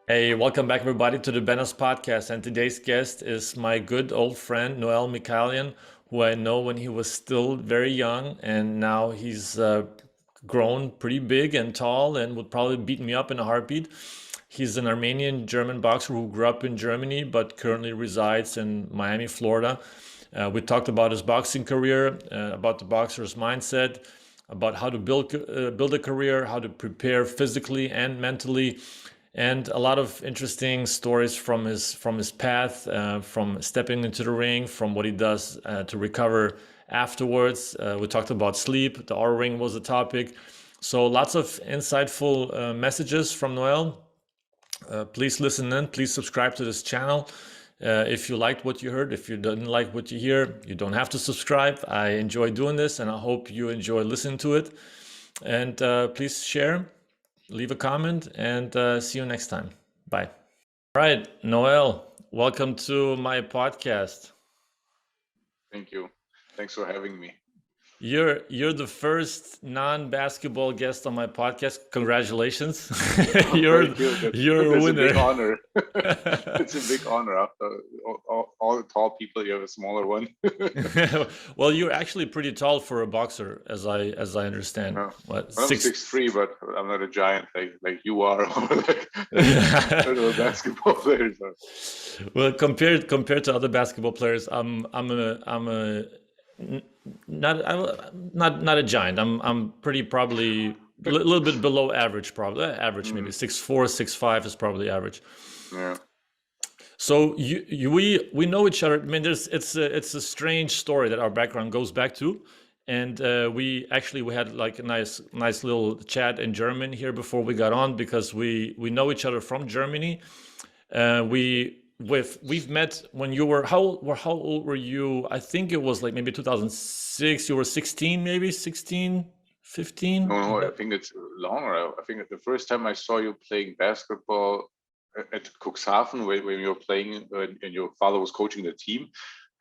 Hey, welcome back everybody to the Benos podcast. And today's guest is my good old friend Noel Mikaelian, who I know when he was still very young, and now he's grown pretty big and tall and would probably beat me up in a heartbeat. He's an Armenian-German boxer who grew up in Germany but currently resides in Miami, Florida. We talked about his boxing career, about the boxer's mindset, about how to build a career, how to prepare physically and mentally, and a lot of interesting stories from his path, from stepping into the ring, from what he does to recover afterwards. We talked about sleep. The Oura ring was a topic. So lots of insightful messages from Noel. Please listen in. Please subscribe to this channel. If you liked what you heard, if you didn't like what you hear, you don't have to subscribe. I enjoy doing this, and I hope you enjoy listening to it. And please share, leave a comment, and see you next time. Bye. All right, Noel, welcome to my podcast. Thank you. Thanks for having me. You're the first non-basketball guest on my podcast. Congratulations. Oh, you're thank you. you're a That's a big winner. honor. It's a big honor. After all the tall people, you have a smaller one. Well, you're actually pretty tall for a boxer, as I understand. Yeah. What, Well, I'm six? 6'3", but I'm not a giant like you are, or like a basketball players are. Well, compared to other basketball players, I'm n- not a giant. I'm pretty probably a little bit below average, probably average maybe Mm, 6'4", 6'5" is probably average. yeah. So we know each other. I mean, it's a strange story that our background goes back to, and we had like a nice little chat in German here before we got on because we know each other from Germany. We've met when you were how old were you? I think it was like maybe 2006. You were 16, maybe 16, 15. No, I think it's longer. I think the first time I saw you playing basketball at Cuxhaven, when you were playing and your father was coaching the team,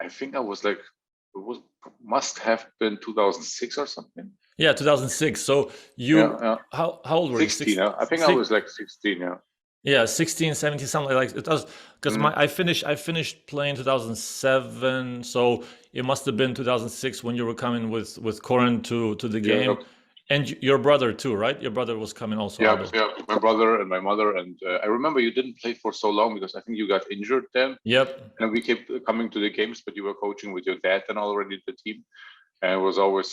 I think I was like, it was must have been 2006 or something. Yeah, 2006. So Yeah, you yeah. how old were you? 16. I think I Six, was like 16. Yeah. yeah, 16, 17, something like it does because Mm, my I finished playing 2007, so it must have been 2006 when you were coming with Khoren to the yeah. game, and your brother too, right? Your brother was coming also, Yeah, Abel. yeah. My brother and my mother, and I remember you didn't play for so long because I think you got injured then, Yep. and we kept coming to the games, but you were coaching with your dad then already the team. And it was always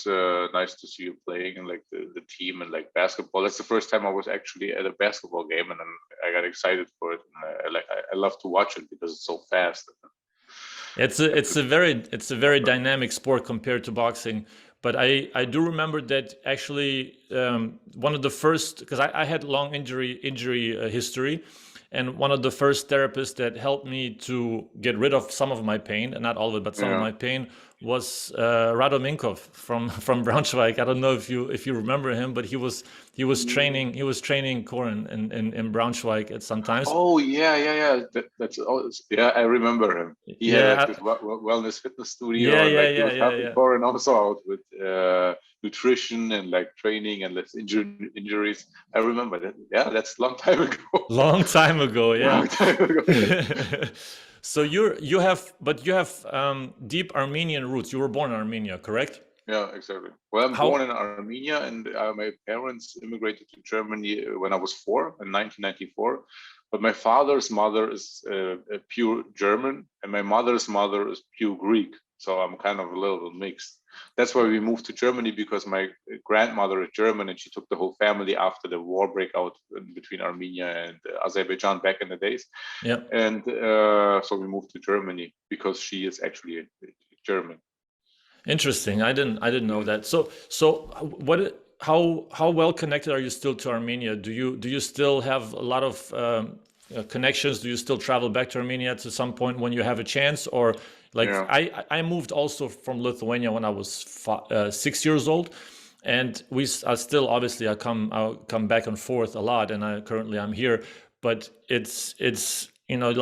nice to see you playing and like the team and like basketball. That's the first time I was actually at a basketball game, and then I got excited for it. And I love to watch it because it's so fast. It's a very dynamic sport compared to boxing, but I do remember that actually one of the first because I had long injury history, and one of the first therapists that helped me to get rid of some of my pain, and not all of it, but some of Yeah, my pain was Radominkov from Braunschweig. I don't know if you remember him, but he was training Koren in Braunschweig at sometimes. oh yeah, yeah, yeah. That's always, yeah. I remember him. He had like Yeah, this wellness fitness studio, yeah, and yeah, like he yeah, was yeah, helping yeah. Corin also out with nutrition and like training and less injuries. I remember that. Yeah, that's a long time ago. Long time ago, yeah. Long time ago. So you have deep Armenian roots. You were born in Armenia, correct? Yeah, exactly. Well, I'm born How? in Armenia, and my parents immigrated to Germany when I was 4 in 1994. But my father's mother is a pure German, and my mother's mother is pure Greek. So I'm kind of a little mixed. That's why we moved to Germany because my grandmother is German, and she took the whole family after the war breakout between Armenia and Azerbaijan back in the days. Yeah, And so we moved to Germany because she is actually German. interesting. I didn't know Mm. that. So what? How well connected are you still to Armenia? Do you still have a lot of connections? Do you still travel back to Armenia to some point when you have a chance, or like Yeah. I moved also from Lithuania when I was 6 years old, and I still obviously I come back and forth a lot, and I'm here, but it's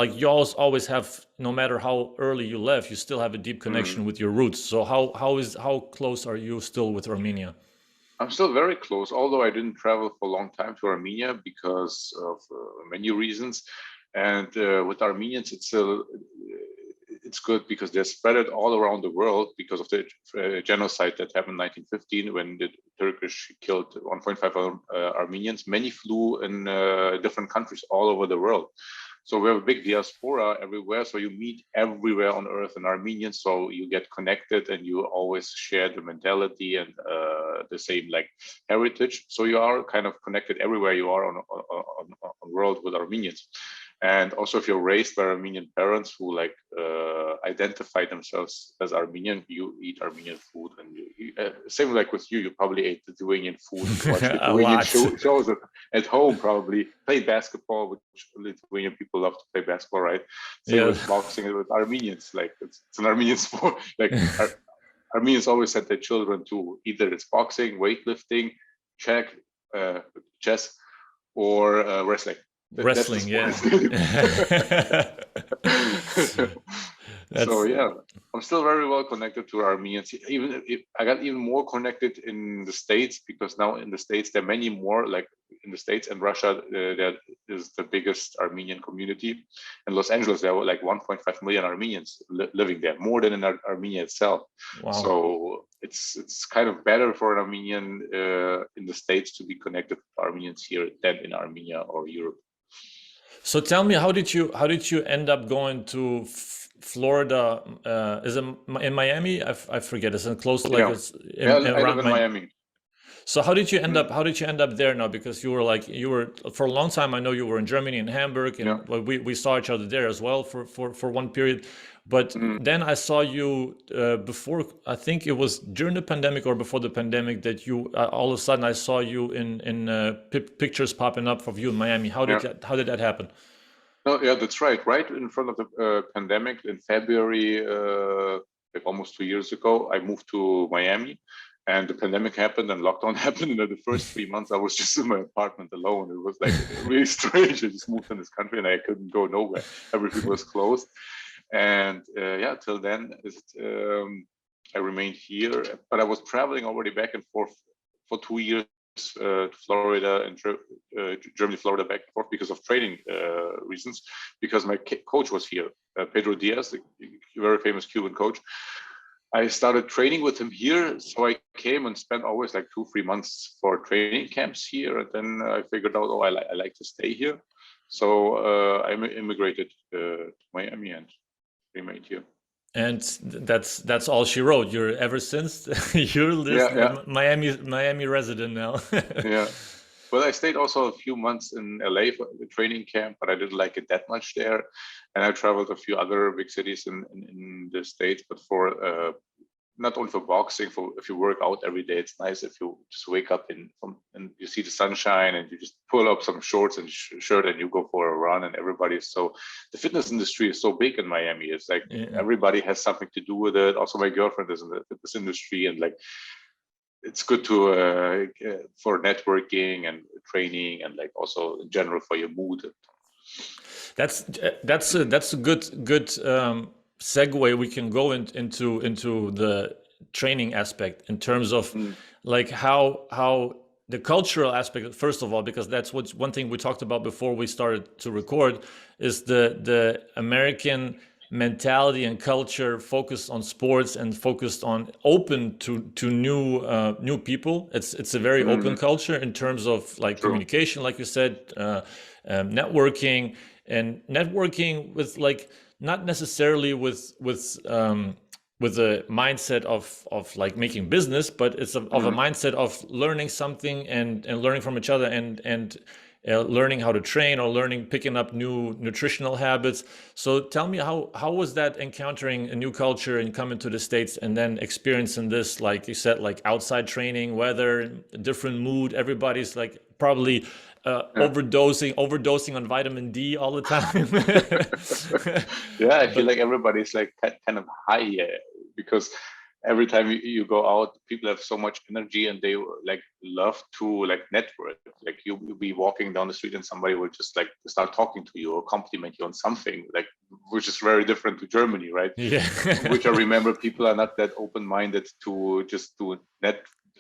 like you always have, no matter how early you left, you still have a deep Mm. connection with your roots. So how close are you still with Armenia? I'm still very close, although I didn't travel for a long time to Armenia because of many reasons. And with Armenians, it's good because they're spread it all around the world because of the genocide that happened in 1915 when the Turkish killed 1.5 Armenians. Many flew in different countries all over the world. So we have a big diaspora everywhere. So you meet everywhere on earth an Armenian. So you get connected and you always share the mentality and the same like heritage. So you are kind of connected everywhere you are on world with Armenians. And also, if you're raised by Armenian parents who like identify themselves as Armenian, you eat Armenian food, and same like with you, you probably ate Lithuanian food, and watch Lithuanian shows at home, probably play basketball, which Lithuanian people love to play basketball, right? Same with boxing with Armenians, like it's an Armenian sport. Like Armenians always send their children to either it's boxing, weightlifting, chess, or wrestling. Wrestling, yeah. So yeah, I'm still very well connected to Armenians. Even if I got even more connected in the States, because now in the States there are many more. Like in the States and Russia, there is the biggest Armenian community. In Los Angeles, there were like 1.5 million Armenians living there, more than in Armenia itself. Wow. So it's kind of better for an Armenian in the States to be connected to Armenians here than in Armenia or Europe. So tell me, how did you end up going to Florida? Is it in Miami? I forget. It's in close, like it's around Miami. So how did you end up? How did you end up there now? Because you were for a long time. I know you were in Germany and Hamburg, and we saw each other there as well for one period. But then I saw you before. I think it was during the pandemic or before the pandemic that you all of a sudden I saw you in pictures popping up of you in Miami. How did that happen? No, yeah, that's right. Right in front of the pandemic in February, like almost 2 years ago, I moved to Miami. And the pandemic happened and lockdown happened. And in the first 3 months, I was just in my apartment alone. It was like really strange. I just moved in this country and I couldn't go nowhere. Everything was closed. And till then, I remained here. But I was traveling already back and forth for 2 years to Florida and Germany, Florida, back and forth because of training reasons. Because my coach was here, Pedro Diaz, the very famous Cuban coach. I started training with him here, so I came and spent always like 2-3 months for training camps here, and then I figured out, I like to stay here, so I immigrated to Miami and remained here. And that's all she wrote. You're ever since you're Miami resident now. Yeah. Well, I stayed also a few months in LA for the training camp, but I didn't like it that much there. And I traveled a few other big cities in the States, but for not only for boxing, for if you work out every day, it's nice if you just wake up and you see the sunshine and you just pull up some shorts and shirt and you go for a run, and the fitness industry is so big in Miami. It's like everybody has something to do with it. Also, my girlfriend is in the fitness industry, and like, it's good to for networking and training, and like also in general for your mood. That's a good segue. We can go into the training aspect in terms of like how the cultural aspect, first of all, because that's one thing we talked about before we started to record, is the American mentality and culture focused on sports and focused on open to new people. It's a very open culture in terms of like communication, like you said, networking with like not necessarily with a mindset of like making business, but it's of a mindset of learning something and learning from each other and learning how to train or picking up new nutritional habits. So tell me, how was that encountering a new culture and coming to the States and then experiencing this, like you said, like outside training, weather, different mood, everybody's like probably overdosing on vitamin D all the time. Yeah, I feel like everybody's like kind of high here because every time you go out, people have so much energy and they like love to like network. Like you'll be walking down the street and somebody will just like start talking to you or compliment you on something, like, which is very different to Germany, right? Yeah. Which I remember people are not that open-minded to just do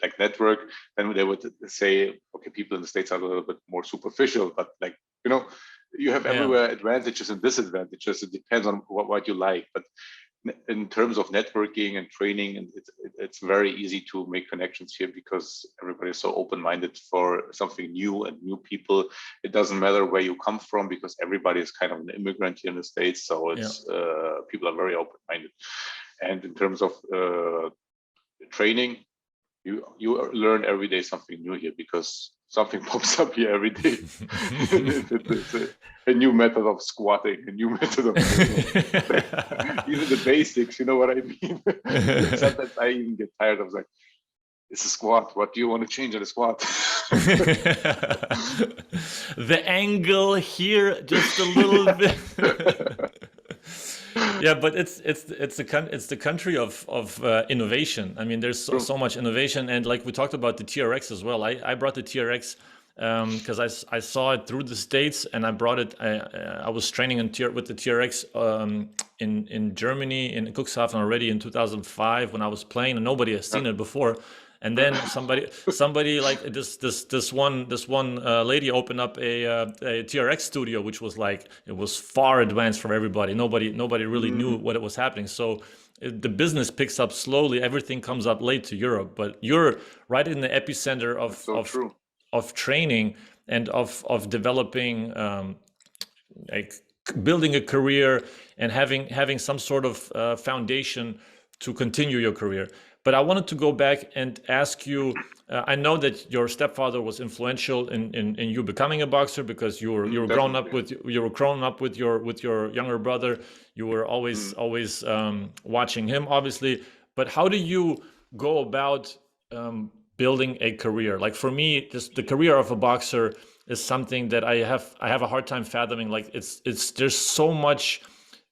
like network, then they would say, okay, people in the States are a little bit more superficial, but like, you know, you have everywhere advantages and disadvantages. It depends on what you like. But in terms of networking and training, and it's very easy to make connections here because everybody is so open-minded for something new and new people. It doesn't matter where you come from because everybody is kind of an immigrant here in the States. So it's people are very open-minded. And in terms of training, you learn every day something new here because something pops up here every day. It's a new method of squatting, a new method of even the basics, you know what I mean? Sometimes I even get tired of like, it's a squat. What do you want to change in a squat? The angle here just a little bit. Yeah, but it's the country of innovation. I mean, there's so much innovation, and like we talked about the TRX as well. I brought the TRX because I saw it through the States, and I brought it. I was training with the TRX in Germany in Cuxhaven already in 2005 when I was playing, and nobody has seen it before. And then somebody like this one lady opened up a TRX studio, which was like, it was far advanced for everybody. Nobody really knew what was happening. So the business picks up slowly. Everything comes up late to Europe, but you're right in the epicenter of training and of developing, like building a career and having some sort of foundation to continue your career. But I wanted to go back and ask you, I know that your stepfather was influential in you becoming a boxer because you were grown up with your younger brother. You were always watching him, obviously. But how do you go about building a career? Like for me, the career of a boxer is something that I have a hard time fathoming. Like there's so much,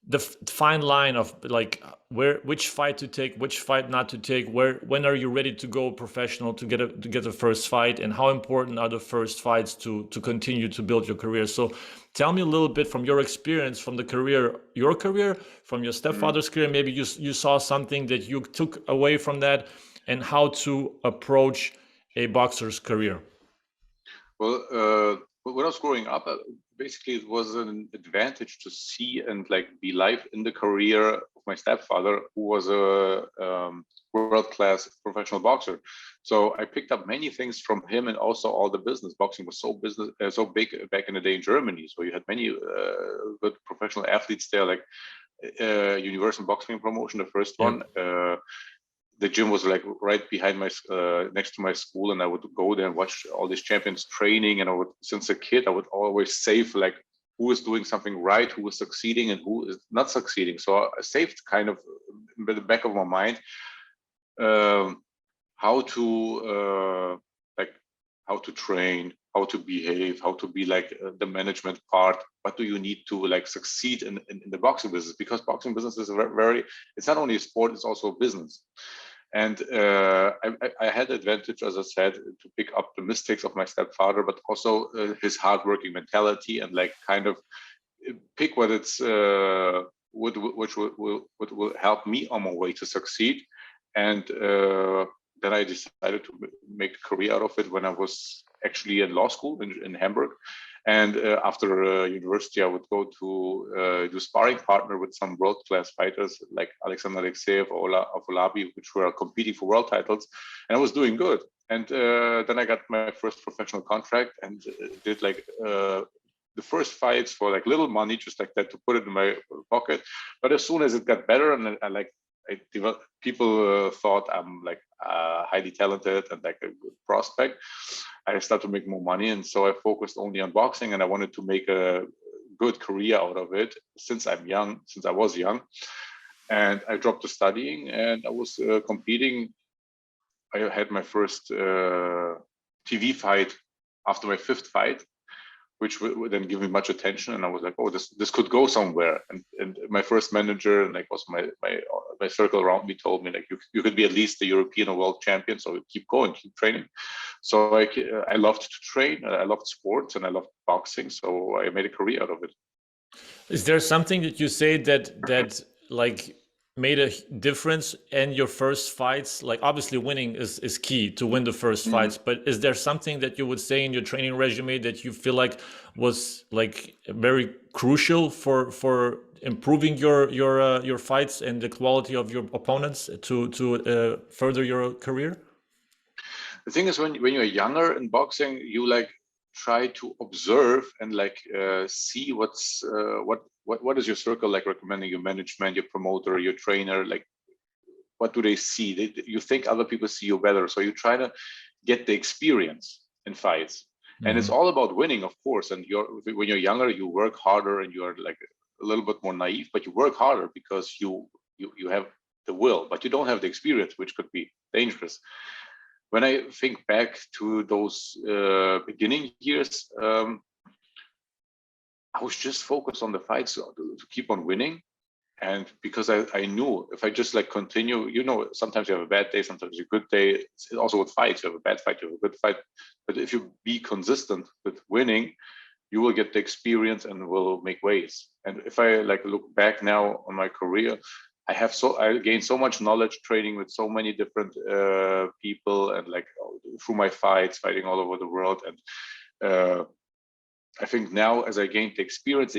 the fine line of like which fight to take, which fight not to take, when are you ready to go professional to get the first fight, and how important are the first fights to continue to build your career. So tell me a little bit from your experience, from your career, from your stepfather's career. Maybe you saw something that you took away from that, and how to approach a boxer's career. Well, when I was growing up, basically it was an advantage to see and like be live in the career of my stepfather, who was a world-class professional boxer. So I picked up many things from him, and also all the business. Boxing was so big back in the day in Germany. So you had many good professional athletes there, like Universal Boxing Promotion, the first one. The gym was like right behind next to my school, and I would go there and watch all these champions training. And since a kid, I would always save like who is doing something right, who is succeeding, and who is not succeeding. So I saved kind of in the back of my mind how to train, how to behave, how to be like the management part. What do you need to like succeed in the boxing business? Because boxing business is it's not only a sport, it's also a business. And I had the advantage, as I said, to pick up the mistakes of my stepfather, but also his hardworking mentality, and like kind of pick what it's which will help me on my way to succeed. And then I decided to make a career out of it when I was actually in law school in Hamburg. And after university, I would go to do sparring partner with some world-class fighters like Alexander Alexeyev or Olabi, which were competing for world titles. And I was doing good. And then I got my first professional contract and did like the first fights for like little money, just like that, to put it in my pocket. But as soon as it got better, and people thought I'm like highly talented and like a good prospect, I started to make more money. And so I focused only on boxing, and I wanted to make a good career out of it since I was young. And I dropped the studying, and I was competing. I had my first TV fight after my fifth fight, which would then give me much attention. And I was like, oh, this could go somewhere. And my first manager, and like also my circle around me, told me like, you could be at least the European or world champion. So keep going, keep training. So I loved to train, I loved sports, and I loved boxing. So I made a career out of it. Is there something that you say that like made a difference in your first fights? Like obviously winning is key to win the first Mm. fights, but is there something that you would say in your training regimen that you feel like was like very crucial for improving your fights and the quality of your opponents to further your career? The thing is, when you're younger in boxing, you like try to observe and like see what is your circle like recommending, your management, your promoter, your trainer, like what do they see? You think other people see you better, so you try to get the experience in fights. And it's all about winning, of course. And when you're younger, you work harder and you're like a little bit more naive, but you work harder because you have the will, but you don't have the experience, which could be dangerous. When I think back to those beginning years, I was just focused on the fights to keep on winning. And because I knew if I just like continue, sometimes you have a bad day, sometimes you have a good day. It's also with fights, you have a bad fight, you have a good fight. But if you be consistent with winning, you will get the experience and will make waves. And if I like look back now on my career, I gained so much knowledge training with so many different people and like through my fights, fighting all over the world. And I think now as I gained the experience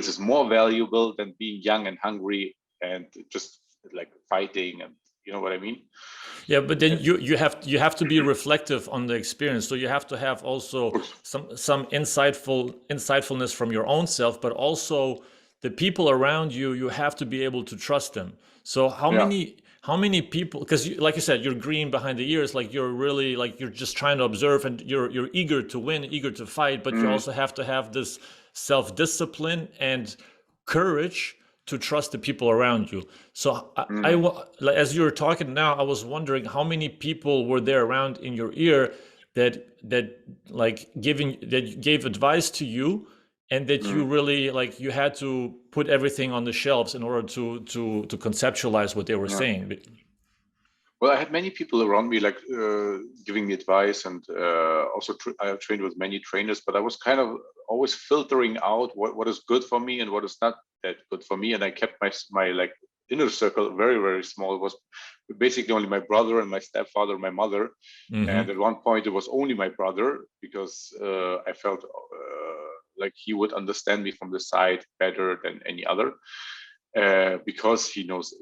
is more valuable than being young and hungry and just like fighting, and you know what I mean? Yeah, but then you have to be reflective on the experience. So you have to have also some insightfulness from your own self, but also the people around you. You have to be able to trust them. So how many people? Because like you said, you're green behind the ears. Like you're really like you're just trying to observe, and you're eager to win, eager to fight. But you also have to have this self-discipline and courage to trust the people around you. So as you were talking now, I was wondering how many people were there around in your ear that like gave advice to you, and that you really like you had to put everything on the shelves in order to conceptualize what they were saying. Well, I had many people around me like giving me advice, and also I have trained with many trainers, but I was kind of always filtering out what is good for me and what is not that good for me. And I kept my like inner circle very, very small. It was basically only my brother and my stepfather, my mother. And at one point it was only my brother, because I felt like he would understand me from the side better than any other. Because he knows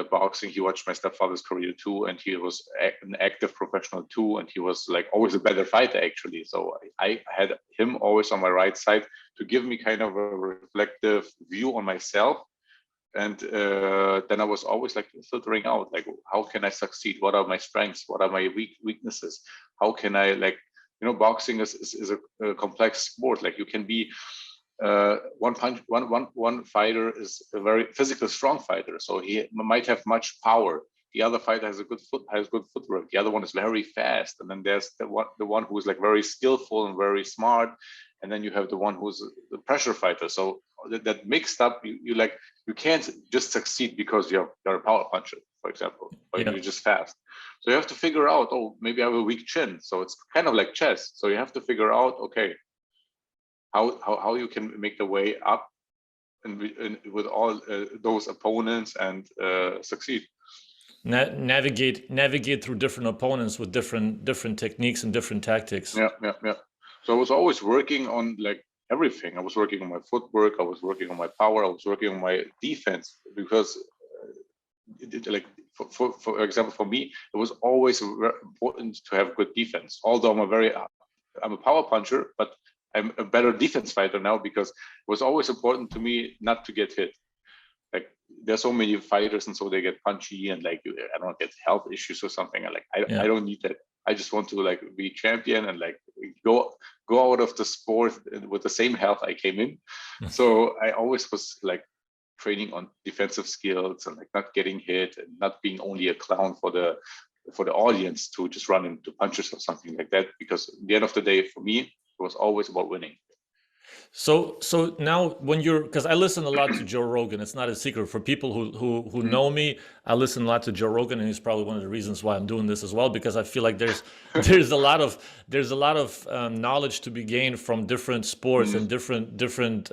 boxing, he watched my stepfather's career too, and he was an active professional too, and he was like always a better fighter actually. So I had him always on my right side to give me kind of a reflective view on myself. And then I was always like filtering out, like, how can I succeed? What are my strengths? What are my weaknesses? How can I like, boxing is a complex sport. Like you can be one fighter is a very physical, strong fighter, so he might have much power. The other fighter has good footwork. The other one is very fast, and then there's the one who is like very skillful and very smart, and then you have the one who's the pressure fighter. So that mixed up, you can't just succeed because you're a power puncher, for example, or you're just fast. So you have to figure out, oh, maybe I have a weak chin. So it's kind of like chess. So you have to figure out, okay, how you can make the way up and with all those opponents and succeed. Navigate through different opponents with different techniques and different tactics. Yeah. So I was always working on like everything. I was working on my footwork. I was working on my power. I was working on my defense, because for example, for me, it was always important to have good defense. Although I'm a power puncher, but I'm a better defense fighter now, because it was always important to me not to get hit. Like there's so many fighters, and so they get punchy and like I don't get health issues or something. I don't need that. I just want to like be champion and like go out of the sport with the same health I came in. So I always was like training on defensive skills and like not getting hit and not being only a clown for the audience to just run into punches or something like that. Because at the end of the day, for me, it was always about winning. So now when because I listen a lot to Joe Rogan. It's not a secret for people who know me. I listen a lot to Joe Rogan, and he's probably one of the reasons why I'm doing this as well, because I feel like there's a lot of knowledge to be gained from different sports and different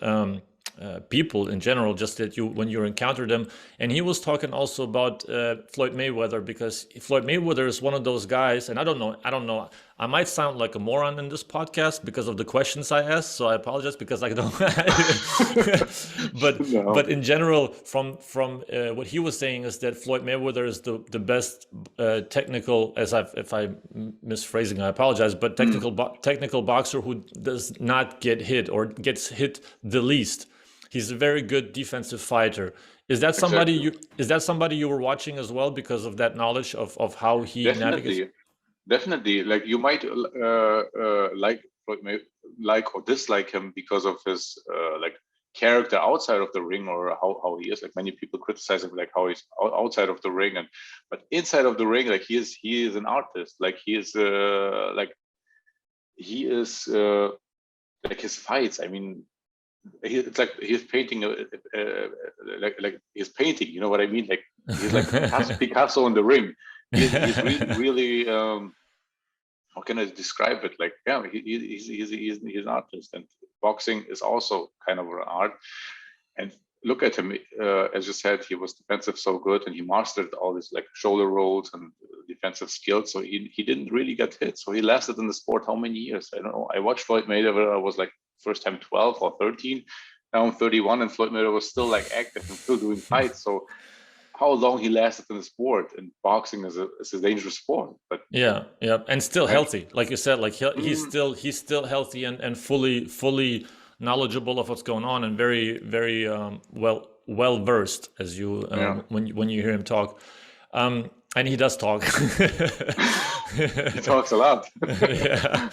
people in general, just that you when you encounter them. And he was talking also about Floyd Mayweather, because Floyd Mayweather is one of those guys, and I don't know, I might sound like a moron in this podcast because of the questions I asked, so I apologize because I don't. But No. in general, from what he was saying is that Floyd Mayweather is the best technical, if I'm misphrasing, I apologize, but technical boxer who does not get hit or gets hit the least. He's a very good defensive fighter. Exactly. Is that somebody you were watching as well because of that knowledge of how he navigates? Definitely. Definitely. Like you might like like or dislike him because of his like character outside of the ring, or how he is. Like many people criticize him like how he's outside of the ring, and but inside of the ring, like he is an artist. Like he is like his fights. I mean, it's like he's painting like he's painting. You know what I mean? Like he's like Picasso in the ring. He's really how can I describe it? Like, yeah, he's an artist, and boxing is also kind of an art. And look at him, as you said, he was defensive so good, and he mastered all these like shoulder rolls and defensive skills. So he didn't really get hit. So he lasted in the sport how many years? I don't know. I watched Floyd Mayweather. I was like first time 12 or 13. Now I'm 31, and Floyd Mayweather was still like active and still doing fights. So how long he lasted in the sport, and boxing is a dangerous sport. But Yeah, yeah, and still right? healthy, like you said. Like Mm, he's still healthy and fully knowledgeable of what's going on, and very well versed, as you yeah. when you hear him talk. And he does talk. He talks a lot. Yeah.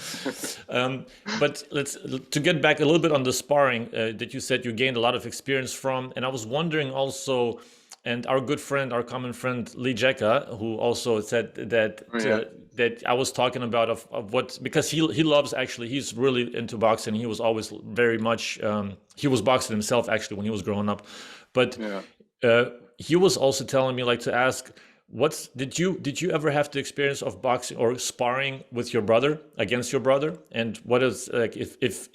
But to get back a little bit on the sparring that you said you gained a lot of experience from, and I was wondering also, and our good friend, our common friend Lee Jecka, who also said Yeah. that I was talking about of what, because he loves, actually he's really into boxing. He was always very much he was boxing himself actually when he was growing up, but Yeah. uh, he was also telling me like to ask, what's did you ever have the experience of boxing or sparring with your brother, against your brother, and what is like if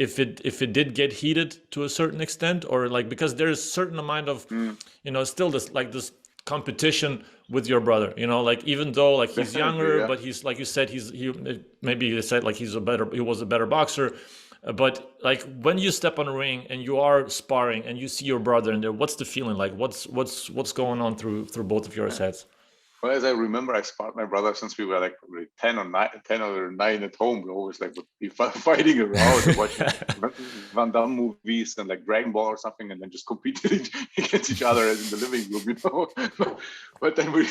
it did get heated to a certain extent, or like, because there's a certain amount of, Mm, still this competition with your brother, like even though like he's definitely. younger, Yeah. but he's, like you said, he maybe you said like he was a better boxer. But like when you step on a ring and you are sparring and you see your brother in there, what's the feeling like? What's going on through both of your heads? Well, as I remember, I sparred my brother since we were like probably 10 or 9 at home. We always like would be fighting around and watching Van Damme movies and like Dragon Ball or something, and then just competing against each other in the living room. But then we,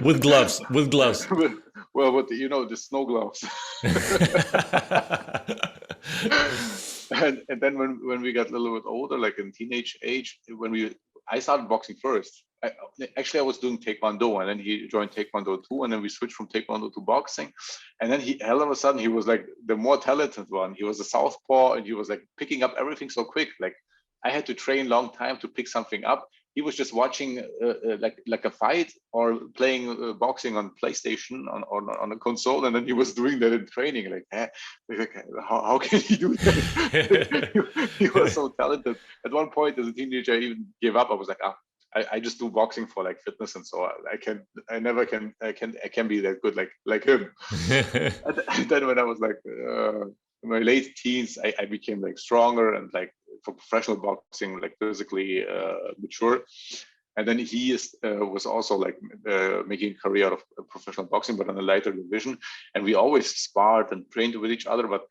With gloves, with gloves. well, with the snow gloves. And then when we got a little bit older, like in teenage age, I started boxing first. Actually, I was doing taekwondo, and then he joined taekwondo too, and then we switched from taekwondo to boxing. And then all of a sudden he was like the more talented one. He was a southpaw, and he was like picking up everything so quick. Like I had to train long time to pick something up. He was just watching like a fight or playing boxing on PlayStation on a console, and then he was doing that in training. Like how can he do that? He was so talented. At one point, as a teenager, I even gave up. I was like, I just do boxing for like fitness, and so I can be that good like him. And then when I was like in my late teens, I became like stronger and like for professional boxing, like physically mature. And then was also like making a career out of professional boxing, but on a lighter division. And we always sparred and trained with each other. But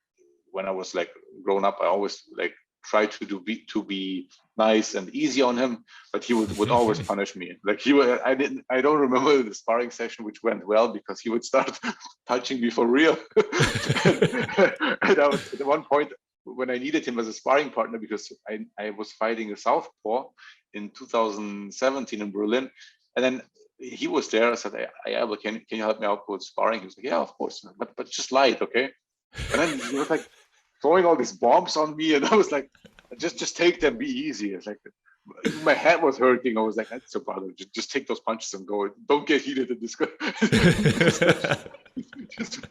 when I was like grown up, I always like tried to be nice and easy on him, but he would always punish me. Like I don't remember the sparring session which went well, because he would start touching me for real. And I was at one point when I needed him as a sparring partner, because I was fighting a southpaw in 2017 in Berlin, and then he was there. I said, "Well, can you help me out with sparring?" He was like, "Yeah, of course, but just light, okay?" And then he was like throwing all these bombs on me, and I was like, just take them, be easy. It's like my head was hurting. I was like, that's so bad. Just take those punches and go. Don't get heated in this. just,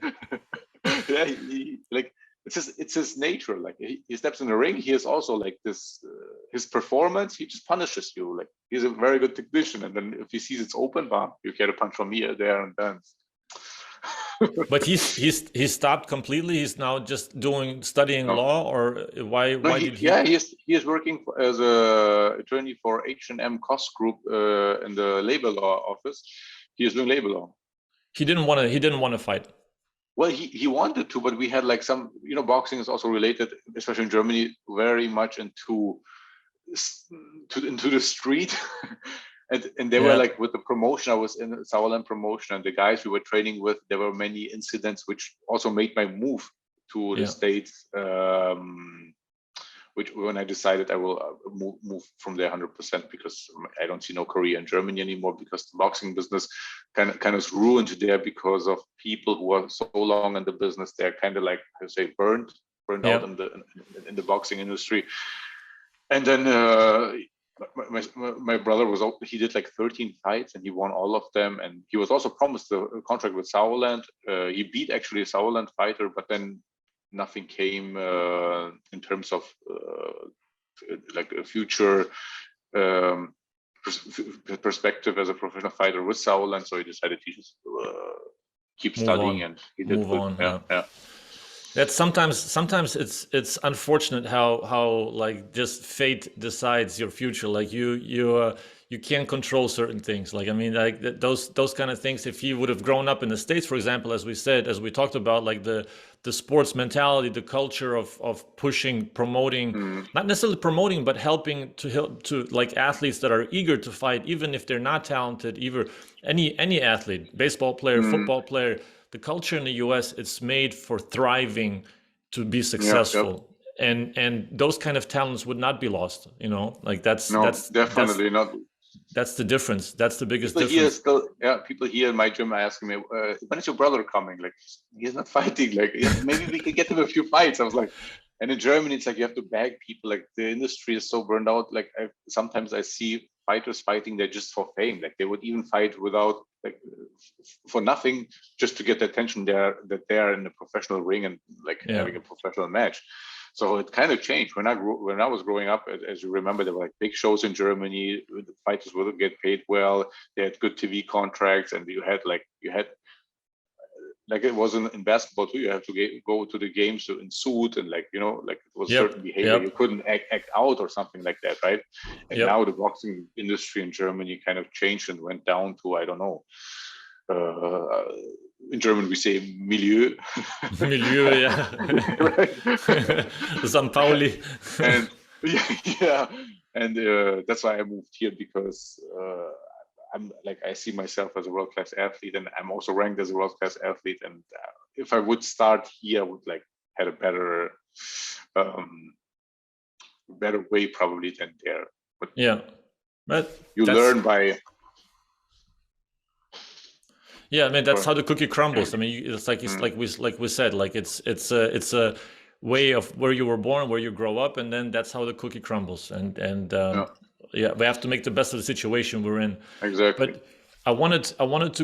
yeah, like it's his nature. Like he steps in the ring. He is also like this. his performance, he just punishes you. Like, he's a very good technician, and then if he sees it's open, bam, you get a punch from here, there, and then. But he stopped completely. He's now just studying No. law, or why? No, why did he? Yeah, he is working as a attorney for H&M Cost Group in the labor law office. He is doing labor law. He didn't want to fight. Well, he wanted to, but we had like some, boxing is also related, especially in Germany, very much into the street. And they were like, with the promotion, I was in the Sauerland promotion, and the guys we were training with, there were many incidents which also made my move to the States, which when I decided I will move from there 100%, because I don't see no career in Germany anymore, because the boxing business kind of ruined there because of people who are so long in the business. They're kind of like, I say, burned out in the boxing industry. And then my brother he did like 13 fights, and he won all of them, and he was also promised a contract with Sauerland. He beat actually a Sauerland fighter, but then nothing came in terms of like a future perspective as a professional fighter with Sauerland. So he decided to just keep studying, and he did move on. Yeah. That's sometimes it's unfortunate how like just fate decides your future. Like you can't control certain things. Like, I mean, like those kind of things. If he would have grown up in the States, for example, as we talked about, like the sports mentality, the culture of pushing, promoting, not necessarily promoting, but helping to like athletes that are eager to fight, even if they're not talented. Either any athlete, baseball player, football player. The culture in the US, it's made for thriving, to be successful. And those kind of talents would not be lost, like that's definitely not. That's the difference. That's the biggest difference. People here in my gym are asking me, when is your brother coming? Like, he's not fighting. Like, maybe we can get him a few fights. I was like, and in Germany, it's like you have to beg people. Like, the industry is so burned out. Like, sometimes I see fighters fighting, they're just for fame. Like, they would even fight without, like, for nothing, just to get the attention that they're in a professional ring and like having a professional match. So it kind of changed when I was growing up. As you remember, there were like big shows in Germany. The fighters would get paid well. They had good TV contracts, and you had like it wasn't in basketball too. You have to go to the games in suit, and like it was certain behavior. You couldn't act out or something like that, right? And now the boxing industry in Germany kind of changed and went down to, I don't know. In German we say milieu. Milieu, yeah. St. Pauli. And and that's why I moved here, because I'm like, I see myself as a world-class athlete, and I'm also ranked as a world-class athlete. And if I would start here, I would like had a better way probably than there. But you learn by. Yeah, I mean, that's how the cookie crumbles. I mean, it's like we said, like it's a way of where you were born, where you grow up, and then that's how the cookie crumbles. And we have to make the best of the situation we're in. Exactly. But I wanted to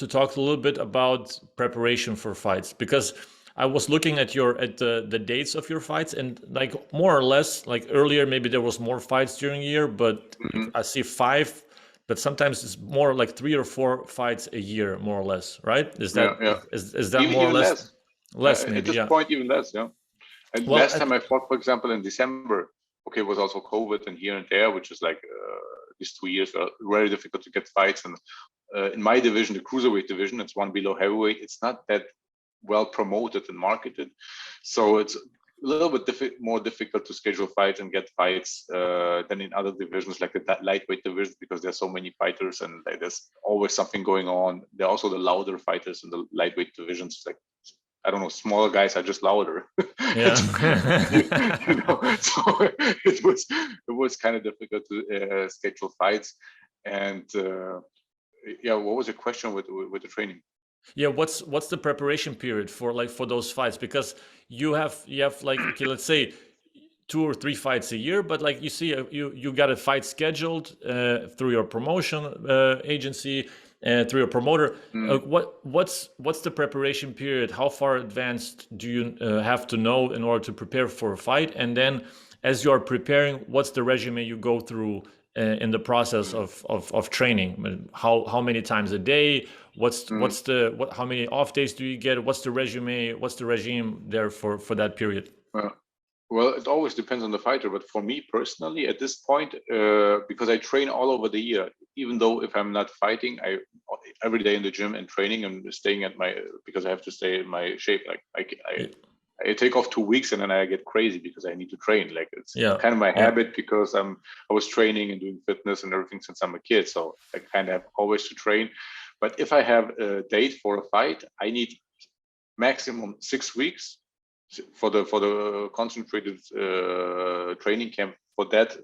talk a little bit about preparation for fights, because I was looking at the dates of your fights, and like more or less, like earlier maybe there was more fights during the year, but I see 5. But sometimes it's more like 3 or 4 fights a year, more or less, right? Is that is that even, more or less? Less maybe, at this point, even less, yeah. And last time I fought, for example, in December, it was also COVID and here and there, which is like these 2 years are very difficult to get fights. And in my division, the Cruiserweight division, it's one below heavyweight. It's not that well promoted and marketed, so it's a little bit more difficult to schedule fights and get fights than in other divisions, like the lightweight division, because there's so many fighters and like, there's always something going on. There are also the louder fighters in the lightweight divisions. Like, I don't know, smaller guys are just louder. Yeah. So it was kind of difficult to schedule fights. And what was your question with the training? Yeah, what's the preparation period for those fights? Because you have like, okay, let's say 2 or 3 fights a year, but like you see, you got a fight scheduled through your promotion agency and through your promoter. What's the preparation period? How far advanced do you have to know in order to prepare for a fight? And then as you're preparing, what's the regimen you go through in the process of training? I mean, how many times a day? How many off days do you get? What's the regime there for that period? Well, it always depends on the fighter, but for me personally, at this point, because I train all over the year, even though if I'm not fighting, I every day in the gym and training and staying at because I have to stay in my shape. Like I take off 2 weeks and then I get crazy because I need to train. Like it's kind of my habit because I was training and doing fitness and everything since I'm a kid, so I kind of have always to train. But if I have a date for a fight, I need maximum 6 weeks for the concentrated training camp for that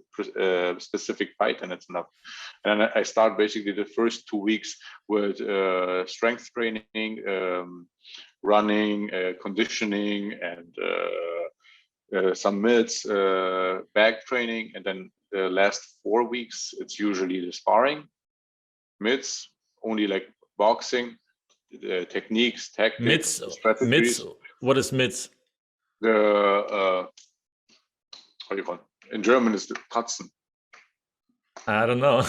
specific fight, and it's enough. And then I start basically the first 2 weeks with strength training, running, conditioning, and some mitts, back training, and then the last 4 weeks it's usually the sparring, mitts, only like boxing, techniques, tactics, strategies. Mitts. What is mitts? The how do you call it? In German is the Katzen. I don't know.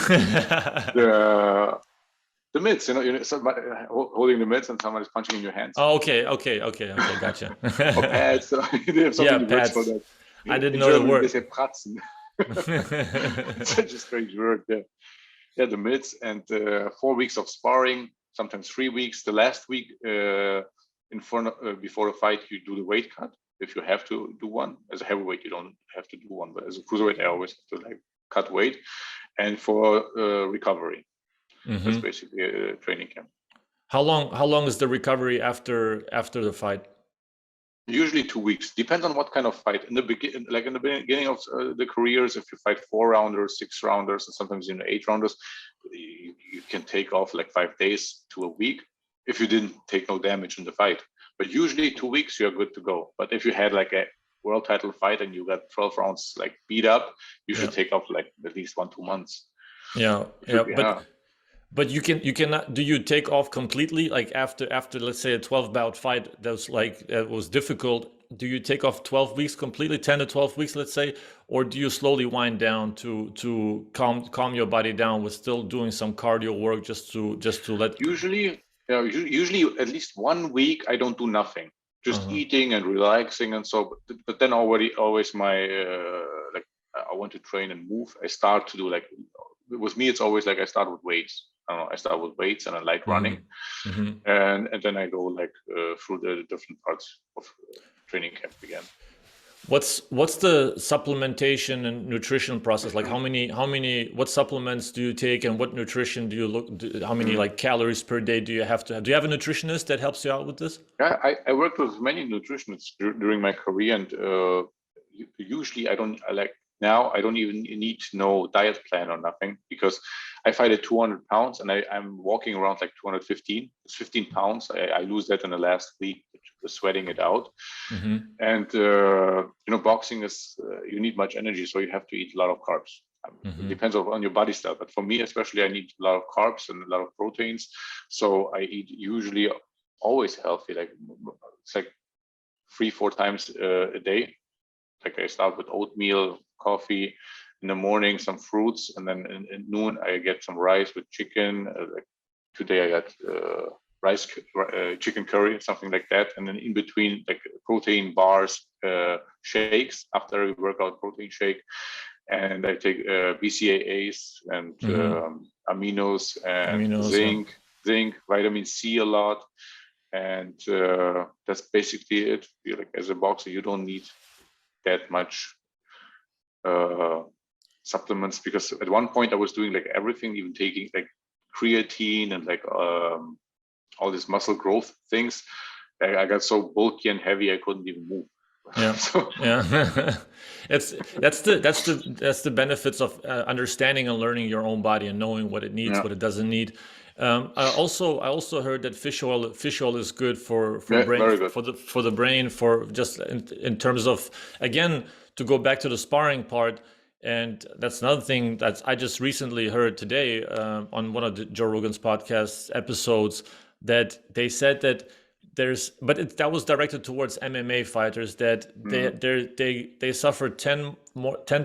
The mitts, somebody holding the mitts and someone is punching in your hands. Oh, okay, gotcha. Or pads. They have so many words for that. I didn't know the word. They say Pratzen. It's such a strange word. Yeah, the mitts, and 4 weeks of sparring, sometimes 3 weeks. The last week before a fight, you do the weight cut. If you have to do one. As a heavyweight, you don't have to do one, but as a cruiserweight, I always have to cut weight. And for recovery, that's basically a training camp. How long is the recovery after the fight? Usually 2 weeks. Depends on what kind of fight. In the beginning of the careers, if you fight 4-rounders, 6-rounders, and sometimes 8-rounders, you can take off like 5 days to a week if you didn't take no damage in the fight. But usually 2 weeks, you're good to go. But if you had like a world title fight and you got 12 rounds like beat up, you should take off like at least 1-2 months. But you cannot. Do you take off completely? Like after let's say a 12-bout fight that was difficult. Do you take off 12 weeks completely, 10 to 12 weeks, let's say, or do you slowly wind down to calm your body down with still doing some cardio work just to let? Usually at least 1 week I don't do nothing, just eating and relaxing and so. But then always my I want to train and move. I start to do with me it's always I start with weights. I start with weights and I like running, and then I go through the different parts of training camp again. What's the supplementation and nutrition process like? What supplements do you take, and what nutrition do you how many calories per day do you have to have? Do you have a nutritionist that helps you out with this? Yeah, I worked with many nutritionists during my career, and usually now I don't even need to know diet plan or nothing, because I fight at 200 pounds and I'm walking around like 215. It's 15 pounds. I lose that in the last week, sweating it out. And boxing is you need much energy, so you have to eat a lot of carbs. It depends on your body style, but for me especially, I need a lot of carbs and a lot of proteins. So I eat usually always healthy, it's 3-4 times a day. I start with oatmeal, coffee in the morning, some fruits, and then in noon I get some rice with chicken. Today I got rice, chicken curry, something like that, and then in between protein bars, shakes after every workout, protein shake, and I take BCAAs and aminos and zinc, vitamin C a lot, and that's basically it. As a boxer, you don't need that much supplements, because at one point I was doing everything, even taking creatine and all these muscle growth things. I got so bulky and heavy I couldn't even move. That's the benefits of understanding and learning your own body and knowing what it needs, what it doesn't need. I also heard that fish oil is good for brain, for the brain, for just in terms of, again, to go back to the sparring part. And that's another thing that I just recently heard today on one of the Joe Rogan's podcast episodes, that they said that that was directed towards MMA fighters that they suffer 10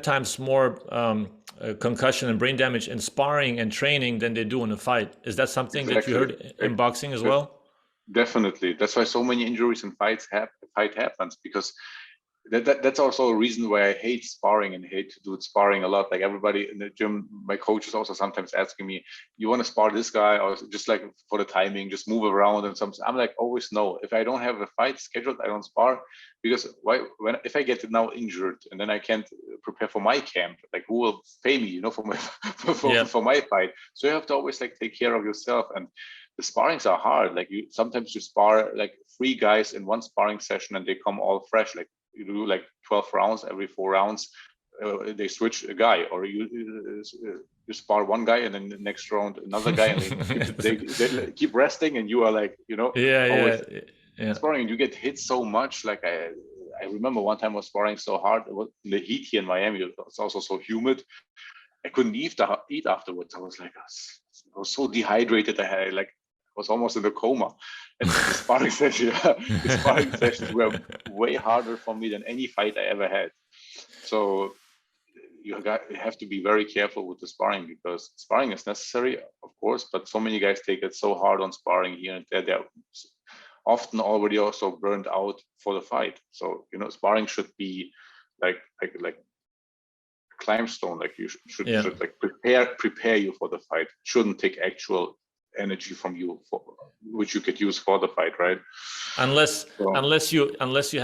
times more concussion and brain damage in sparring and training than they do in a fight. Is that something that you heard in boxing as well? Definitely. That's why so many injuries in fight happens, because that's also a reason why I hate sparring and hate to do sparring a lot. Like everybody in the gym, my coach is also sometimes asking me, "You want to spar this guy?" Or just like for the timing, just move around and something. I'm like, always no. If I don't have a fight scheduled, I don't spar, because if I get now injured and then I can't prepare for my camp, like who will pay me, for my for my fight? So you have to always like take care of yourself. And the sparrings are hard. Like sometimes you spar like 3 guys in one sparring session and they come all fresh. Like you do like 12 rounds, every 4 rounds they switch a guy, or you spar one guy and then the next round another guy, and they keep resting, and you are like, always sparring, and you get hit so much. Like I remember one time I was sparring so hard, it was in the heat here in Miami. It's also so humid. I couldn't eat afterwards. I was like, I was so dehydrated. I was almost in a coma. And the sparring sessions were way harder for me than any fight I ever had. So you have to be very careful with the sparring, because sparring is necessary, of course, but so many guys take it so hard on sparring here and there. They're often already also burned out for the fight. So, sparring should be like climstone. Like you should like prepare you for the fight. It shouldn't take actual energy from you, which you could use for the fight, right? Unless you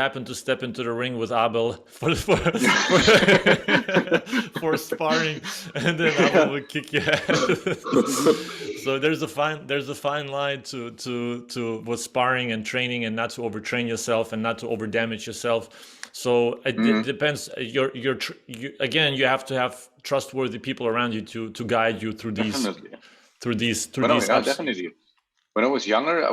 happen to step into the ring with Abel for sparring, and then Abel will kick your ass. So there's a fine line to with sparring and training, and not to overtrain yourself and not to overdamage yourself. So it depends. Again, you have to have trustworthy people around you to guide you through these. Definitely. Through these ups. Definitely. When I was younger, I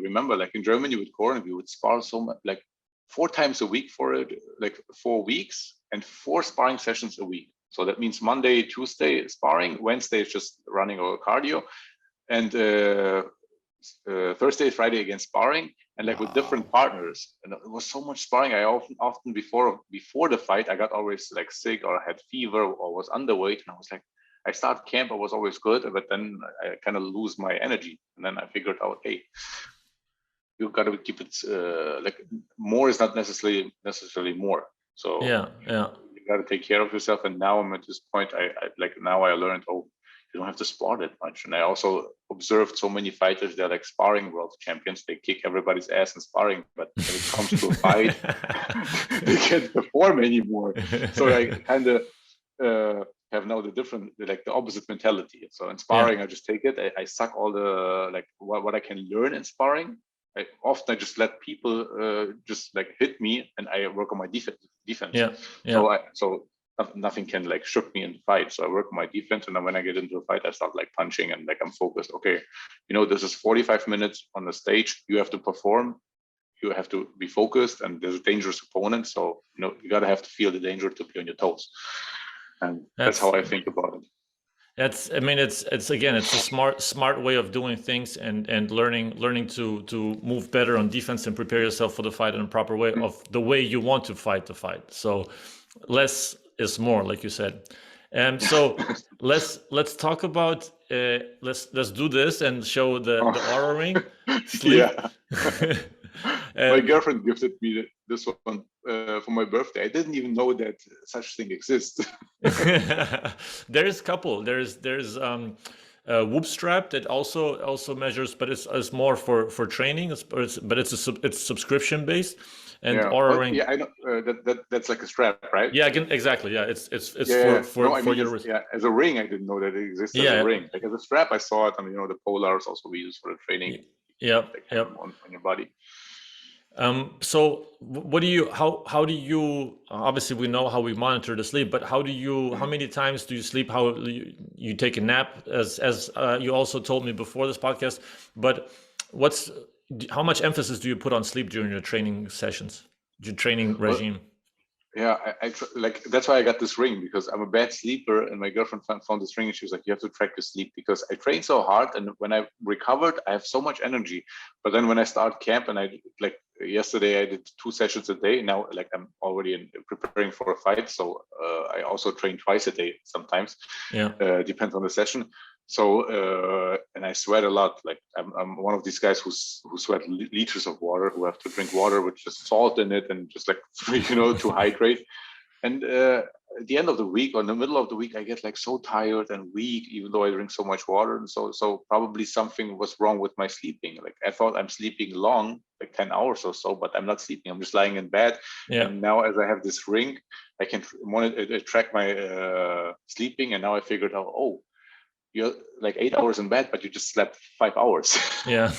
remember, like in Germany with Khoren, we would spar so much, like 4 times a week for like 4 weeks, and 4 sparring sessions a week. So that means Monday, Tuesday sparring, Wednesday is just running or cardio, and Thursday, Friday again sparring, and like with different partners. And it was so much sparring. I often before the fight, I got always like sick or had fever or was underweight, and I was like, I started camp, I was always good, but then I kind of lose my energy. And then I figured out, hey, you got to keep it like more is not necessarily more. So you got to take care of yourself. And now I'm at this point, I learned, you don't have to spar that much. And I also observed so many fighters, they're like sparring world champions. They kick everybody's ass in sparring, but when it comes to a fight, they can't perform anymore. So I kind of have now the opposite mentality. So in sparring, I just take it. I suck all the like what I can learn in sparring. I often just let people just like hit me, and I work on my defense. So nothing can like shook me in the fight. So I work on my defense, and then when I get into a fight, I start like punching, and like I'm focused. Okay, this is 45 minutes on the stage. You have to perform. You have to be focused, and there's a dangerous opponent. So you gotta have to feel the danger to be on your toes. And that's how I think about it. It's a smart way of doing things, and learning to move better on defense and prepare yourself for the fight in a proper way, of the way you want to fight the fight. So less is more, like you said. And so let's talk about let's do this and show the Oura ring. My girlfriend gifted me this one for my birthday. I didn't even know that such thing exists. There's a couple. There's Whoop strap that also measures, but it's more for training. It's subscription based. And Oura ring. Yeah, I know that's like a strap, right? Yeah, exactly. Yeah, it's for your wrist. Yeah, as a ring, I didn't know that it existed as a ring. Like as a strap, I saw it on the polars also we use for the training. On your body. So what do you, how do you, obviously we know how we monitor the sleep, but how many times do you sleep? How you take a nap, as you also told me before this podcast, but how much emphasis do you put on sleep during your training sessions, your training regime? Yeah, like that's why I got this ring, because I'm a bad sleeper, and my girlfriend found this ring and she was like, you have to track your sleep, because I train so hard, and when I recovered I have so much energy. But then when I start camp, and I like yesterday I did 2 sessions a day. Now like I'm already preparing for a fight, so I also train twice a day sometimes. Yeah. Depends on the session. So and I sweat a lot. Like I'm one of these guys who sweat liters of water, who have to drink water with just salt in it, and just like to hydrate. And at the end of the week or in the middle of the week, I get like so tired and weak, even though I drink so much water. And so probably something was wrong with my sleeping. Like I thought I'm sleeping long, like 10 hours or so, but I'm not sleeping. I'm just lying in bed. Yeah. And now as I have this ring, I can track my sleeping. And now I figured out, oh, you're like 8 hours in bed, but you just slept 5 hours. Yeah.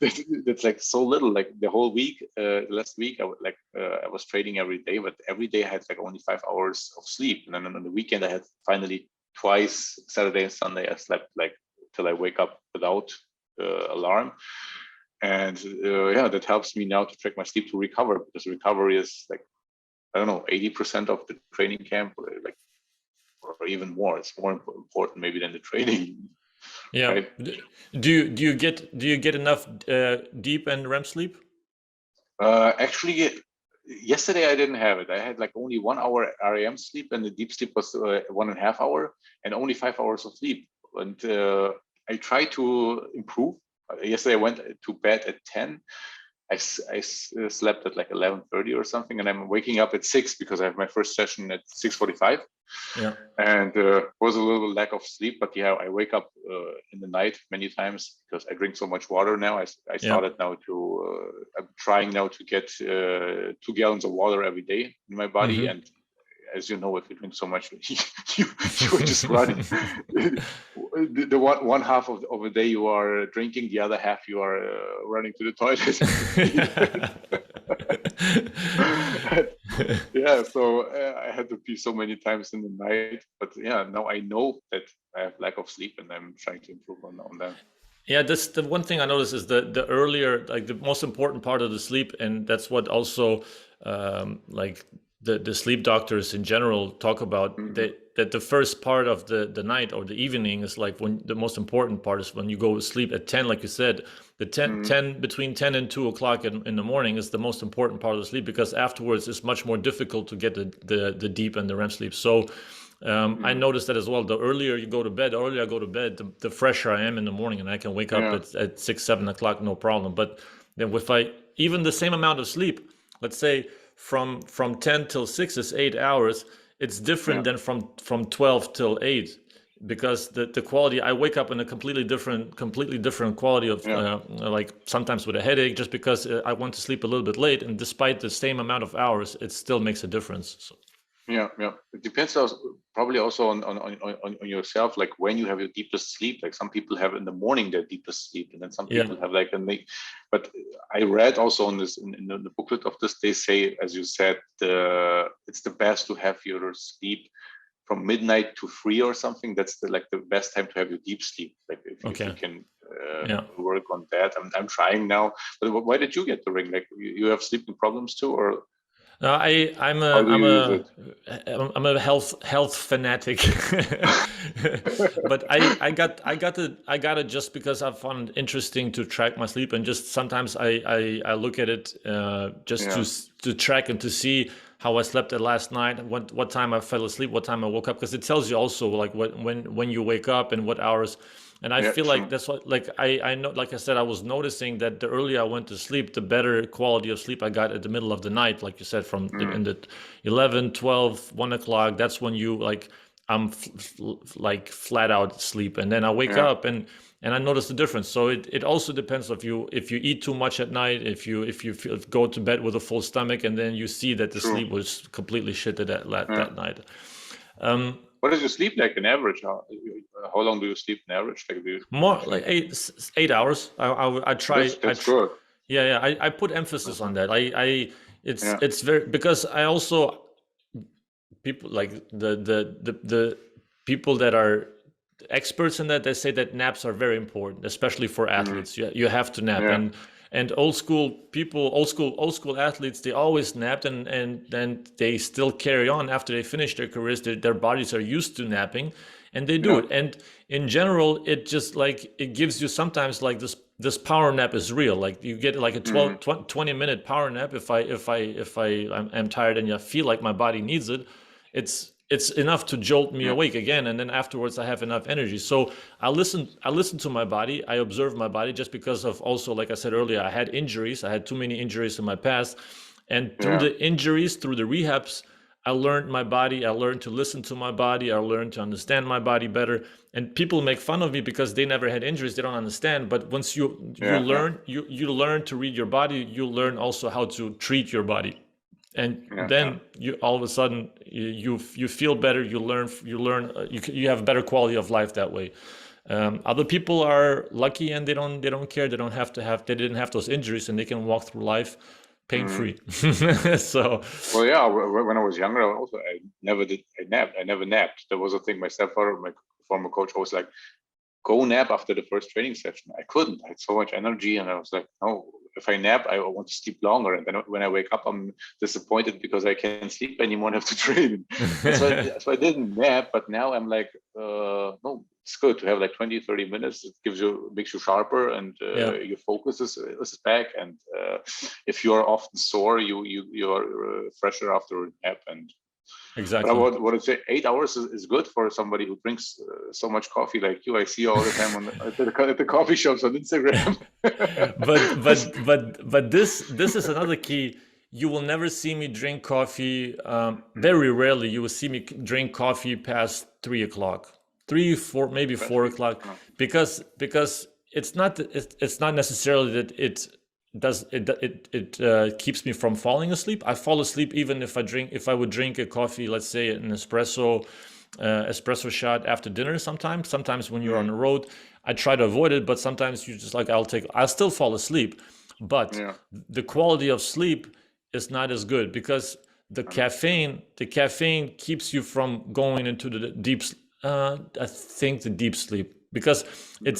That's like so little. Like the whole week, last week, I was training every day, but every day I had like only 5 hours of sleep. And then on the weekend, I had finally twice, Saturday and Sunday, I slept like till I wake up without alarm. And yeah, that helps me now to track my sleep to recover, because recovery is like, I don't know, 80% of the training camp, like, or even more. It's more important maybe than the training. Yeah. Right? Do you get enough deep and REM sleep? Actually, yesterday I didn't have it. I had like only 1 hour REM sleep, and the deep sleep was 1.5 hours, and only 5 hours of sleep. And I try to improve. Yesterday I went to bed at 10. I slept at like 11:30 or something, and I'm waking up at 6 because I have my first session at 6:45. Yeah. And was a little lack of sleep, but yeah, I wake up in the night many times because I drink so much water now. I started now I'm trying now to get 2 gallons of water every day in my body. And as you know, if you drink so much, you're just running. The one half of a day you are drinking, the other half you are running to the toilet. Yeah, so I had to pee so many times in the night. But yeah, now I know that I have lack of sleep, and I'm trying to improve on that. Yeah, that's the one thing I noticed is the earlier, like the most important part of the sleep, and that's what also like the sleep doctors in general talk about, that the first part of the night or the evening is like when the most important part is when you go to sleep at 10, like you said, the 10 between 10 and 2 o'clock in the morning is the most important part of the sleep, because afterwards it's much more difficult to get the deep and the REM sleep. So I noticed that as well. The earlier you go to bed, the earlier I go to bed, the fresher I am in the morning, and I can wake up at 6, 7 o'clock, no problem. But then if I even the same amount of sleep, let's say from 10 till 6 is 8 hours, it's different than from 12 till 8, because the quality, I wake up in a completely different quality of like sometimes with a headache, just because I want to sleep a little bit late, and despite the same amount of hours, it still makes a difference. So. Yeah. It depends probably also on yourself, like when you have your deepest sleep. Like some people have in the morning their deepest sleep, and then some people have like but I read also on this in the booklet of this, they say, as you said, it's the best to have your sleep from midnight to 3 or something. That's the best time to have your deep sleep. Like if you can work on that. I'm trying now. But why did you get the ring? Like you have sleeping problems too, or? I'm a health fanatic, but I got it just because I found it interesting to track my sleep, and just sometimes I look at it just to track and to see how I slept at last night, what time I fell asleep, what time I woke up, because it tells you also like when you wake up and what hours. And I feel like that's what, like, I know, like I said, I was noticing that the earlier I went to sleep, the better quality of sleep I got at the middle of the night. Like you said, from in the 11, 12, 1 o'clock, that's when you like, I'm like flat out sleep. And then I wake up and I notice the difference. So it also depends if you eat too much at night, if you go to bed with a full stomach, and then you see that the sleep was completely shit that night. What is your sleep like in average? How long do you sleep in average? Like more like 8 hours. I try. That's good. Yeah. I put emphasis on that. It's very, because I also, people like the people that are experts in that, they say that naps are very important, especially for athletes. You have to nap, And old school people, old school athletes, they always napped, and then they still carry on after they finish their careers. Their bodies are used to napping, and they do Yeah. it. And in general, it just like it gives you sometimes like this power nap is real. Like you get like a Mhm. 20-minute power nap I'm tired and I feel like my body needs it. It's enough to jolt me Yeah. awake again, and then afterwards I have enough energy. So I listen to my body, I observe my body, just because of, also like I said earlier, I had injuries, I had too many injuries in my past, and through Yeah. the injuries, through the rehabs, I learned my body, I learned to listen to my body, I learned to understand my body better. And people make fun of me because they never had injuries, they don't understand. But once you Yeah. Yeah. learn, you learn to read your body, you learn also how to treat your body. And Yeah. Yeah. then you all of a sudden you feel better, you have better quality of life that way. Other people are lucky and they don't care, they didn't have those injuries, and they can walk through life pain Mhm. free. So Well, yeah. When I was younger, I never did. I napped. I never napped. There was a thing. My stepfather, my former coach, always like, go nap after the first training session. I couldn't. I had so much energy, and I was like, no. If I nap, I want to sleep longer. And then when I wake up, I'm disappointed because I can't sleep anymore and have to train. So I didn't nap. But now I'm like, no, it's good to have like 20, 30 minutes. It makes you sharper, and yeah, your focus is back. And if you are often sore, you are fresher after a nap. And but I exactly. would say 8 hours is good for somebody who drinks so much coffee like you. I see all the time at the coffee shops on Instagram. But this is another key. You will never see me drink coffee. Very rarely you will see me drink coffee past 3 o'clock, 3, 4, maybe That's 4 o'clock, because it's not necessarily that it keeps me from falling asleep. I fall asleep even if I would drink a coffee, let's say an espresso shot after dinner. Sometimes when you're on the road, I try to avoid it, but sometimes you just like I'll still fall asleep, but yeah. the quality of sleep is not as good because the caffeine keeps you from going into the I think the deep sleep, because it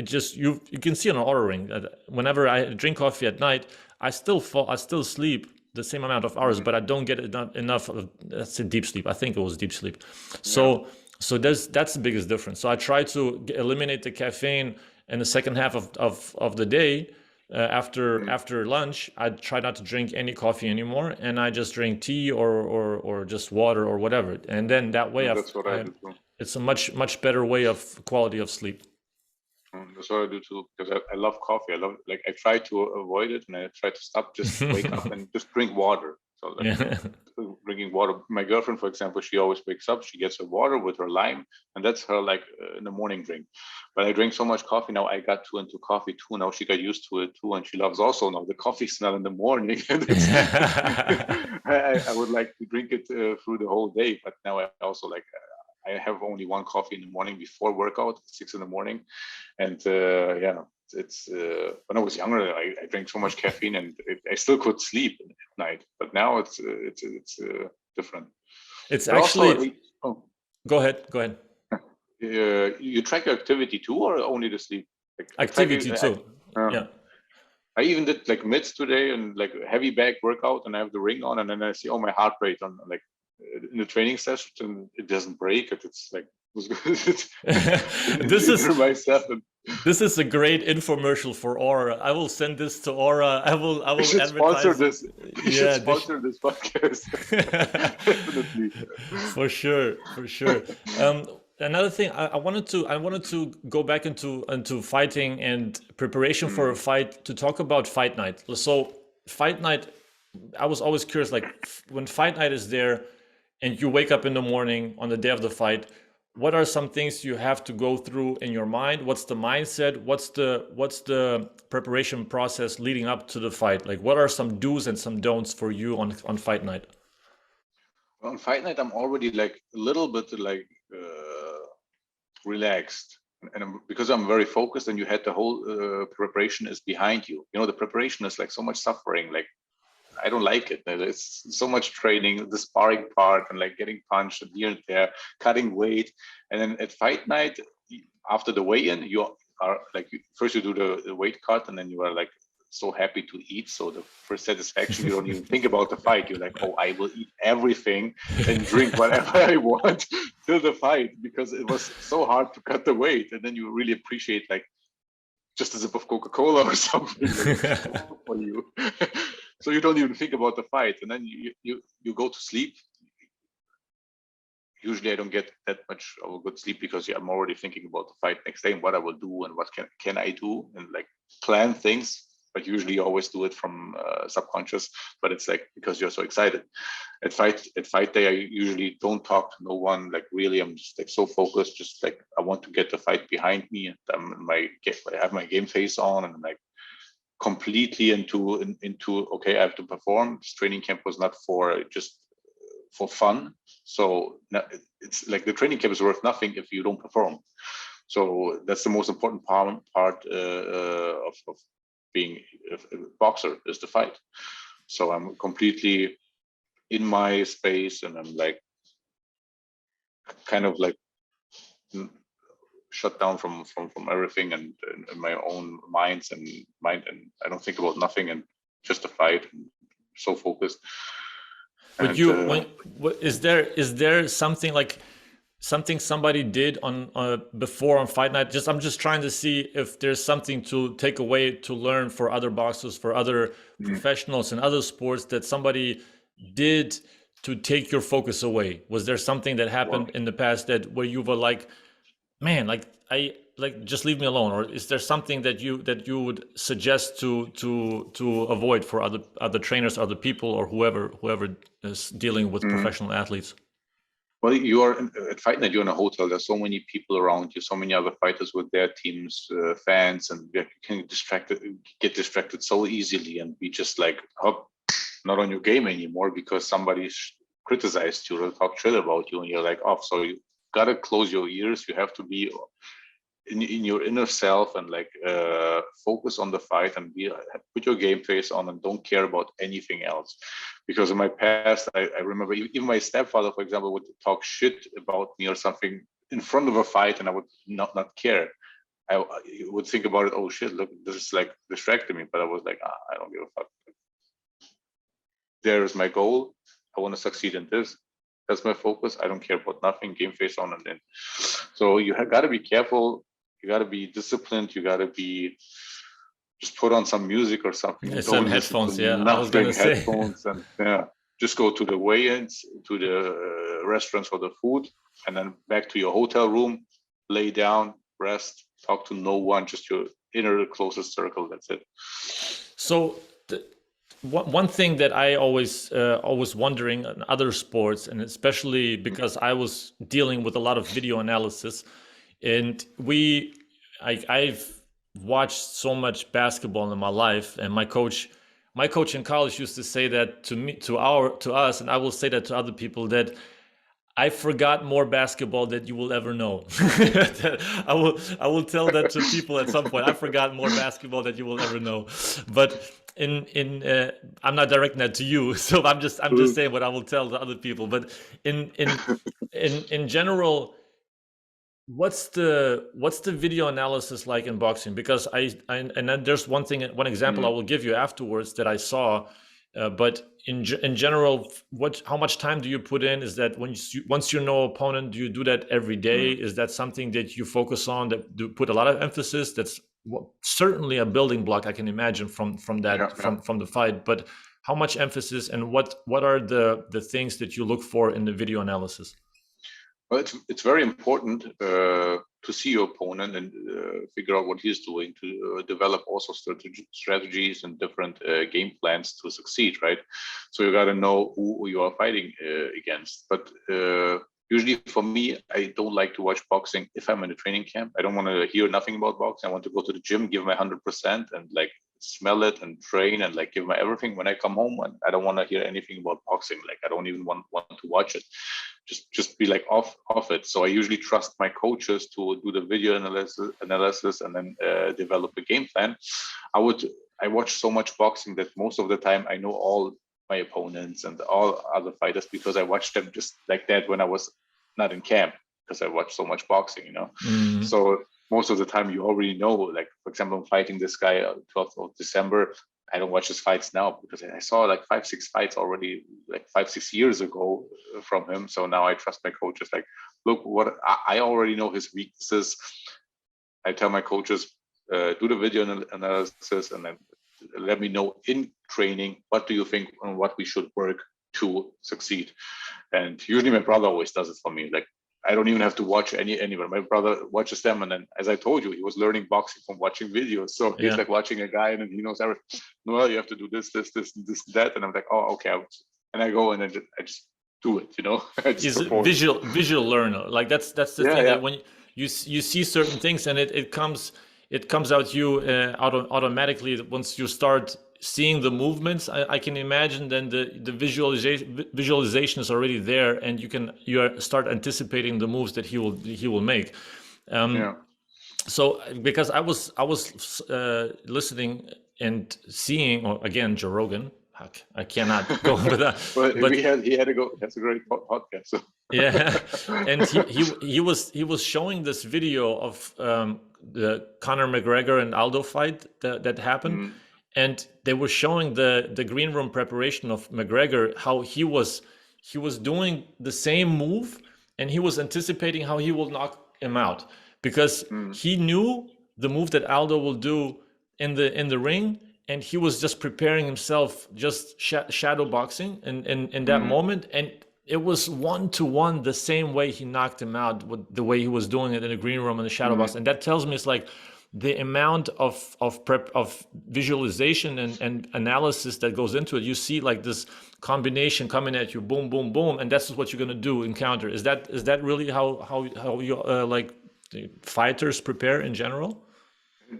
just you can see on an Oura ring that whenever I drink coffee at night, I still sleep the same amount of hours, but I don't get enough of, that's a deep sleep. I think it was deep sleep. Yeah. So that's the biggest difference. So I try to eliminate the caffeine in the second half of the day. After lunch, I try not to drink any coffee anymore, and I just drink tea or just water or whatever. And then that way, That's what I do too. it's a much better way of quality of sleep. That's what I do too, because I love coffee. I try to avoid it, and I try to stop. Just wake up and just drink water. So like Yeah. drinking water. My girlfriend, for example, she always wakes up. She gets her water with her lime, and that's her like in the morning drink. But I drink so much coffee now. I got too into coffee too. Now she got used to it too, and she loves also now the coffee smell in the morning. And I would like to drink it through the whole day, but now I also like. I have only one coffee in the morning before workout, 6 in the morning, and yeah, it's when I was younger, I drank so much caffeine, and I still could sleep at night. But now it's different. It's But also, actually, go ahead, go ahead. you track your activity too, or only the sleep? Like I track it. Activity too. Yeah. I even did like mids today and like a heavy back workout, and I have the ring on, and then I see my heart rate on like in the training session, and it doesn't break. It's like This is myself. And this is a great infomercial for Aura. I will send this to Aura. I will we should sponsor advertise this. it. We should Yeah, sponsor this podcast. Definitely. for sure. Another thing, I wanted to go back into fighting and preparation for a fight, to talk about fight night. So fight night, I was always curious, like when fight night is there and you wake up in the morning on the day of the fight, what are some things you have to go through in your mind? What's the mindset? What's the preparation process leading up to the fight? Like what are some do's and some don'ts for you on fight night? On fight night, I'm already like a little bit like relaxed, and because I'm very focused, and you had the whole preparation is behind you. You know, the preparation is like so much suffering. Like I don't like it. It's so much training, the sparring part, and like getting punched and here and there, cutting weight, and then at fight night, after the weigh-in, are like, first you do the weight cut, and then you are like so happy to eat. So the first satisfaction, you don't even think about the fight. You're like, oh, I will eat everything and drink whatever I want till the fight, because it was so hard to cut the weight. And then you really appreciate like just a sip of Coca-Cola or something for you. So you don't even think about the fight, and then you go to sleep. Usually I don't get that much of a good sleep because I'm already thinking about the fight next day and what I will do and what can I do, and like plan things. But usually you always do it from subconscious, but it's like because you're so excited. At fight day, I usually don't talk to no one. Like really, I'm just like so focused, just like I want to get the fight behind me, and I have my game face on, and I'm like completely into okay, I have to perform. This training camp was not for just for fun. So it's like the training camp is worth nothing if you don't perform. So that's the most important part of being a boxer, is the fight. So I'm completely in my space, and I'm like kind of like shut down from everything and my own mind, and I don't think about nothing and just the fight, and so focused. But is there something like something somebody did on before on fight night? I'm just trying to see if there's something to take away, to learn for other boxers, for other professionals in other sports, that somebody did to take your focus away. Was there something that happened in the past that where you were like, man, like I like just leave me alone? Or is there something that you would suggest to avoid for other trainers, other people, or whoever is dealing with professional athletes? Well, you are at Fight Night. You're in a hotel. There's so many people around you, so many other fighters with their teams, fans, and you can get distracted so easily, and be just like not on your game anymore because somebody criticized you or talked shit about you, and you're like off. So you gotta close your ears. You have to be in your inner self and like focus on the fight and put your game face on and don't care about anything else. Because in my past, I remember even my stepfather, for example, would talk shit about me or something in front of a fight, and I would not care. I would think about it. Oh shit! Look, this is like distracting me. But I was like, I don't give a fuck. There is my goal. I want to succeed in this. That's my focus. I don't care about nothing. Game face on and in. So you got to be careful. You got to be disciplined. You got to be just put on some music or something. Yeah, some headphones. Yeah, nothing, I was gonna say. Headphones and just go to the weigh-ins, to the restaurants for the food, and then back to your hotel room, lay down, rest, talk to no one, just your inner closest circle. That's it. So one thing that I always wondering in other sports, and especially because I was dealing with a lot of video analysis, and I've watched so much basketball in my life, and my coach in college used to say that to us, and I will say that to other people, that I forgot more basketball than you will ever know. I will tell that to people at some point. I forgot more basketball than you will ever know. But I'm not directing that to you, so I'm just saying what I will tell the other people. But in general, what's the video analysis like in boxing? Because and then there's one example I will give you afterwards that I saw, but in general, how much time do you put in? Is that once you know opponent, do you do that every day? Is that something that you focus on, that do put a lot of emphasis? That's certainly a building block, I can imagine, from the fight. But how much emphasis, and what are the things that you look for in the video analysis? Well, it's very important to see your opponent and figure out what he's doing, to develop also strategies and different game plans to succeed, right? So you got to know who you are fighting against. But usually for me, I don't like to watch boxing if I'm in a training camp. I don't want to hear nothing about boxing. I want to go to the gym, give my 100%, and like smell it and train and like give my everything. When I come home, and I don't want to hear anything about boxing. Like I don't even want to watch it. Just be like off it. So I usually trust my coaches to do the video analysis and then develop a game plan. I watch so much boxing that most of the time I know all my opponents and all other fighters because I watched them just like that when I was not in camp, because I watched so much boxing, you know. So most of the time you already know. Like, for example, I'm fighting this guy 12th of December. I don't watch his fights now because I saw like 5-6 fights already, like 5-6 years ago from him. So now I trust my coaches. Like, look, what I already know his weaknesses. I tell my coaches, do the video analysis and then let me know in training, what do you think and what we should work to succeed. And usually my brother always does it for me. Like, I don't even have to watch anywhere. My brother watches them, and then, as I told you, he was learning boxing from watching videos. So he's like watching a guy, and then he knows everything. Noel, you have to do this, that, and I'm like, oh, okay. And I go and I just do it. He's a visual learner. Like that's the thing that when you see certain things, and it comes out you automatically once you start seeing the movements. I can imagine then the visualization is already there, and you start anticipating the moves that he will make. So because I was listening and seeing, or again, Joe Rogan. I cannot go with that. But he had to go. That's a great podcast. So. Yeah, and he was showing this video of the Conor McGregor and Aldo fight that happened, and they were showing the green room preparation of McGregor, how he was doing the same move, and he was anticipating how he will knock him out because he knew the move that Aldo will do in the ring. And he was just preparing himself, just shadow boxing in that moment. And it was 1-to-1 the same way he knocked him out, with the way he was doing it in the green room in the shadow box. And that tells me it's like the amount of prep, of visualization and analysis that goes into it. You see like this combination coming at you, boom, boom, boom, and that's what you're gonna do in counter. Is that really how you like fighters prepare in general?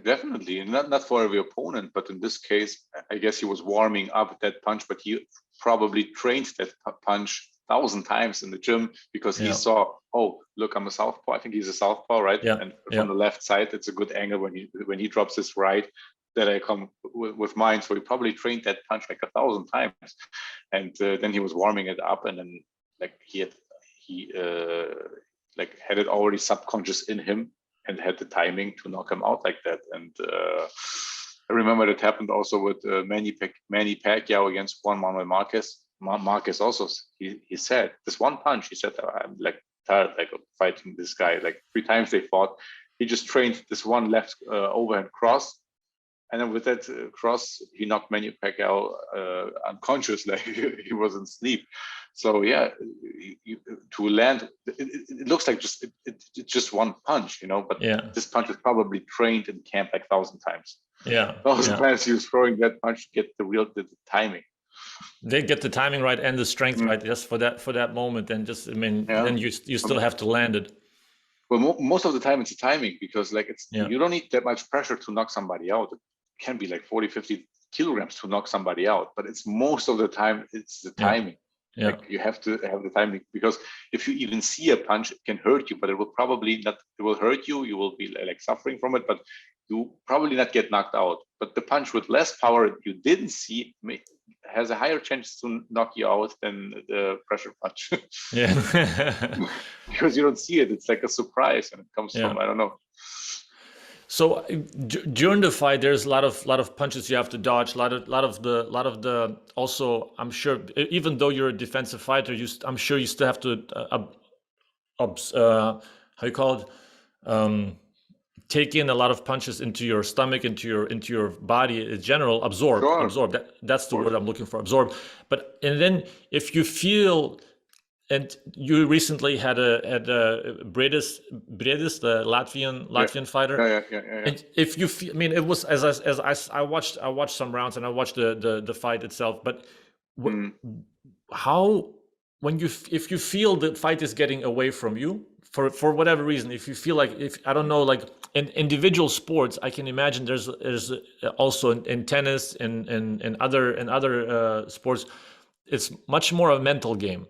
Definitely, not for every opponent, but in this case, I guess he was warming up that punch, but he probably trained that punch 1,000 times in the gym because he saw, oh, look, I'm a southpaw. I think he's a southpaw, right? Yeah. And from the left side, it's a good angle when he drops his right, that I come with mine. So he probably trained that punch like 1,000 times, and then he was warming it up, and then like he had it already subconscious in him, and had the timing to knock him out like that. And I remember that happened also with Manny Pacquiao against Juan Manuel Marquez. Marquez also, he said, this one punch, he said, I'm like tired of fighting this guy. Like 3 times they fought. He just trained this one left overhand cross. And then with that cross, he knocked Manny Pacquiao unconscious, like he was in sleep. So yeah, to land, it looks like it's just one punch, but this punch is probably trained in camp like 1,000 times. Yeah. 1,000 times he was throwing that punch to get the timing. They get the timing right and the strength right just for that moment, and just then you still have to land it. Well, most of the time it's the timing, because like you don't need that much pressure to knock somebody out. It can be like 40-50 kilograms to knock somebody out, but it's most of the time it's the timing. Yeah. Like you have to have the timing, because if you even see a punch, it can hurt you, but it will probably not. It will hurt you. You will be like suffering from it, but you probably not get knocked out. But the punch with less power you didn't see has a higher chance to knock you out than the pressure punch. Yeah. Because you don't see it. It's like a surprise, and it comes from, I don't know. So during the fight, there's a lot of punches you have to dodge. A lot of the also, I'm sure, even though you're a defensive fighter, I'm sure you still have to how you call it, take in a lot of punches into your stomach, into your body in general. Absorb. That's the word I'm looking for. Absorb. And then if you feel. And you recently had a Bredis, the Latvian fighter. Yeah. And if you feel, it was as I watched some rounds, and I watched the fight itself. But if you feel the fight is getting away from you for whatever reason, if you feel like, I don't know, like in individual sports, I can imagine there's also in tennis and in other sports, it's much more a mental game.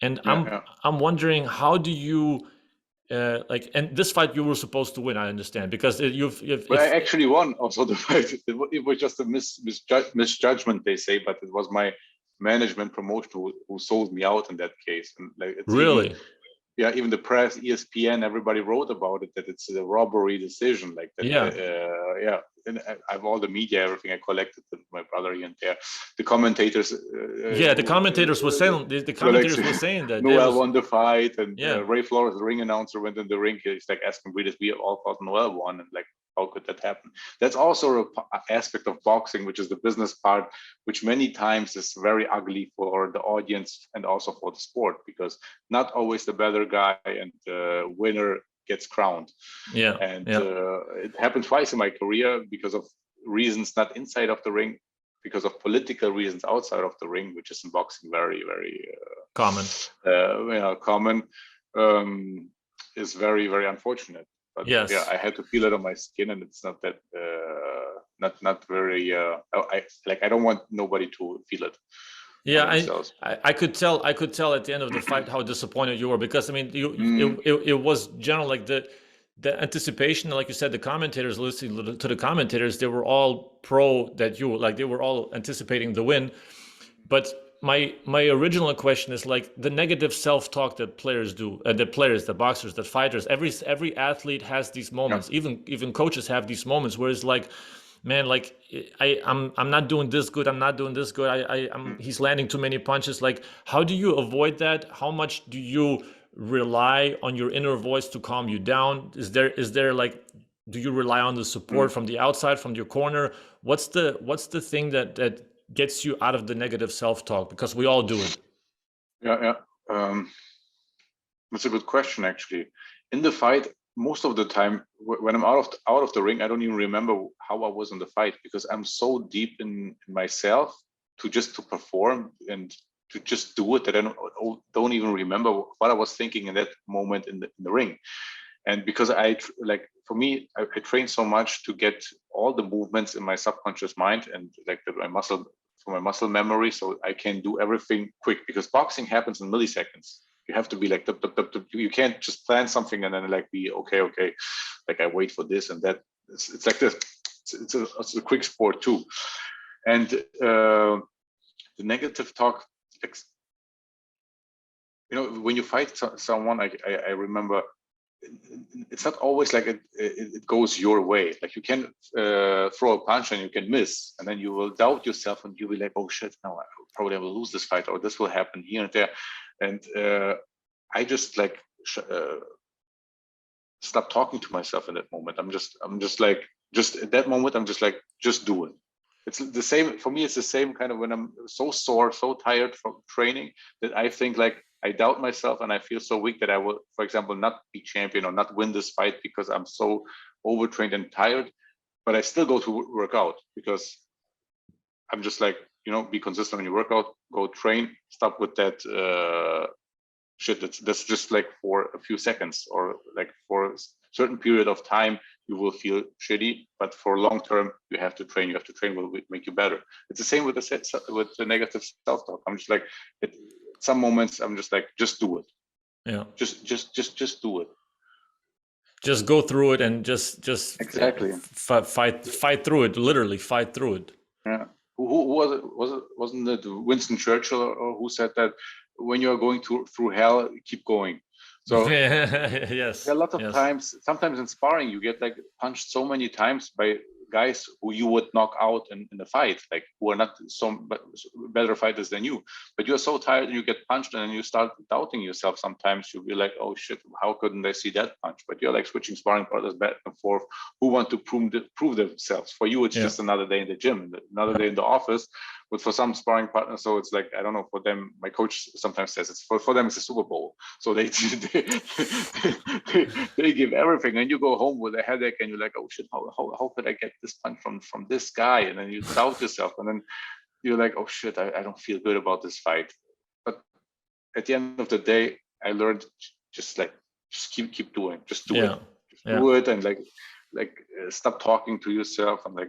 And I'm wondering, how do you and this fight you were supposed to win, I understand, because I actually won also the fight. It was just a misjudgment, they say, but it was my management promotion who sold me out in that case. And like, really? even the press, ESPN, everybody wrote about it, that it's a robbery decision, like that. And I have all the media, everything I collected with my brother here and there. The commentators. The commentators were saying that Noel won the fight, and Ray Flores, the ring announcer, went in the ring. He's like asking readers, we all thought Noel won, and like, how could that happen? That's also an aspect of boxing, which is the business part, which many times is very ugly for the audience and also for the sport, because not always the better guy and the winner gets crowned. It happened twice in my career because of reasons not inside of the ring, because of political reasons outside of the ring, which is in boxing very, very common. Is very, very unfortunate. But I had to feel it on my skin, and it's not that not very. I don't want nobody to feel it. I could tell at the end of the fight how disappointed you were, because I mean it was general, like the anticipation, like you said, the commentators, listening to the commentators, they were all pro that you, like, they were all anticipating the win. But my original question is, like, the negative self-talk that players do, the boxers, the fighters, every athlete has these moments. Even coaches have these moments where it's like, man, like, I'm not doing this good. I'm not doing this good. He's landing too many punches. Like, how do you avoid that? How much do you rely on your inner voice to calm you down? Is there like, do you rely on the support from the outside, from your corner? What's the thing that gets you out of the negative self-talk? Because we all do it. That's a good question, actually. In the fight, most of the time when I'm out of the ring, I don't even remember how I was in the fight, because I'm so deep in myself to perform and to just do it that I don't even remember what I was thinking in that moment in the ring. And because for me, I train so much to get all the movements in my subconscious mind and like my muscle memory, so I can do everything quick, because boxing happens in milliseconds. You have to be like, you can't just plan something and then like be okay. Like I wait for this and that. It's like this. It's a quick sport too. And the negative talk, when you fight someone, I remember, it's not always like it goes your way. Like you can throw a punch and you can miss, and then you will doubt yourself and you'll be like, oh shit, no, I probably will lose this fight, or this will happen here and there. And I just like stop talking to myself in that moment. I'm just at that moment, I'm just like, just do it. It's the same for me. It's the same kind of when I'm so sore, so tired from training that I think like I doubt myself and I feel so weak that I will, for example, not be champion or not win this fight because I'm so overtrained and tired. But I still go to work out because I'm just like, be consistent when you work out, go train, stop with that shit. That's just like for a few seconds or like for a certain period of time, you will feel shitty, but for long term, you have to train. Will make you better. It's the same with the negative self-talk. I'm just like, at some moments, I'm just like, just do it. Yeah. Just do it. Just go through it and just exactly fight through it. Literally fight through it. Yeah. Who was it? Wasn't it Winston Churchill or who said that when you are going through hell, keep going? So yes, a lot of times, sometimes in sparring, you get like punched so many times by guys who you would knock out in the fight, like who are not so better fighters than you, but you're so tired and you get punched and then you start doubting yourself. Sometimes you'll be like, oh shit, how couldn't I see that punch? But you're like switching sparring partners back and forth who want to prove themselves. For you, it's just another day in the gym, another day in the office. But for some sparring partners, so it's like, I don't know, for them, my coach sometimes says it's for them, it's a Super Bowl. So they give everything, and you go home with a headache, and you're like, oh shit, how could I get this punch from this guy? And then you doubt yourself, and then you're like, oh shit, I don't feel good about this fight. But at the end of the day, I learned just keep doing, just do it, do it, and stop talking to yourself and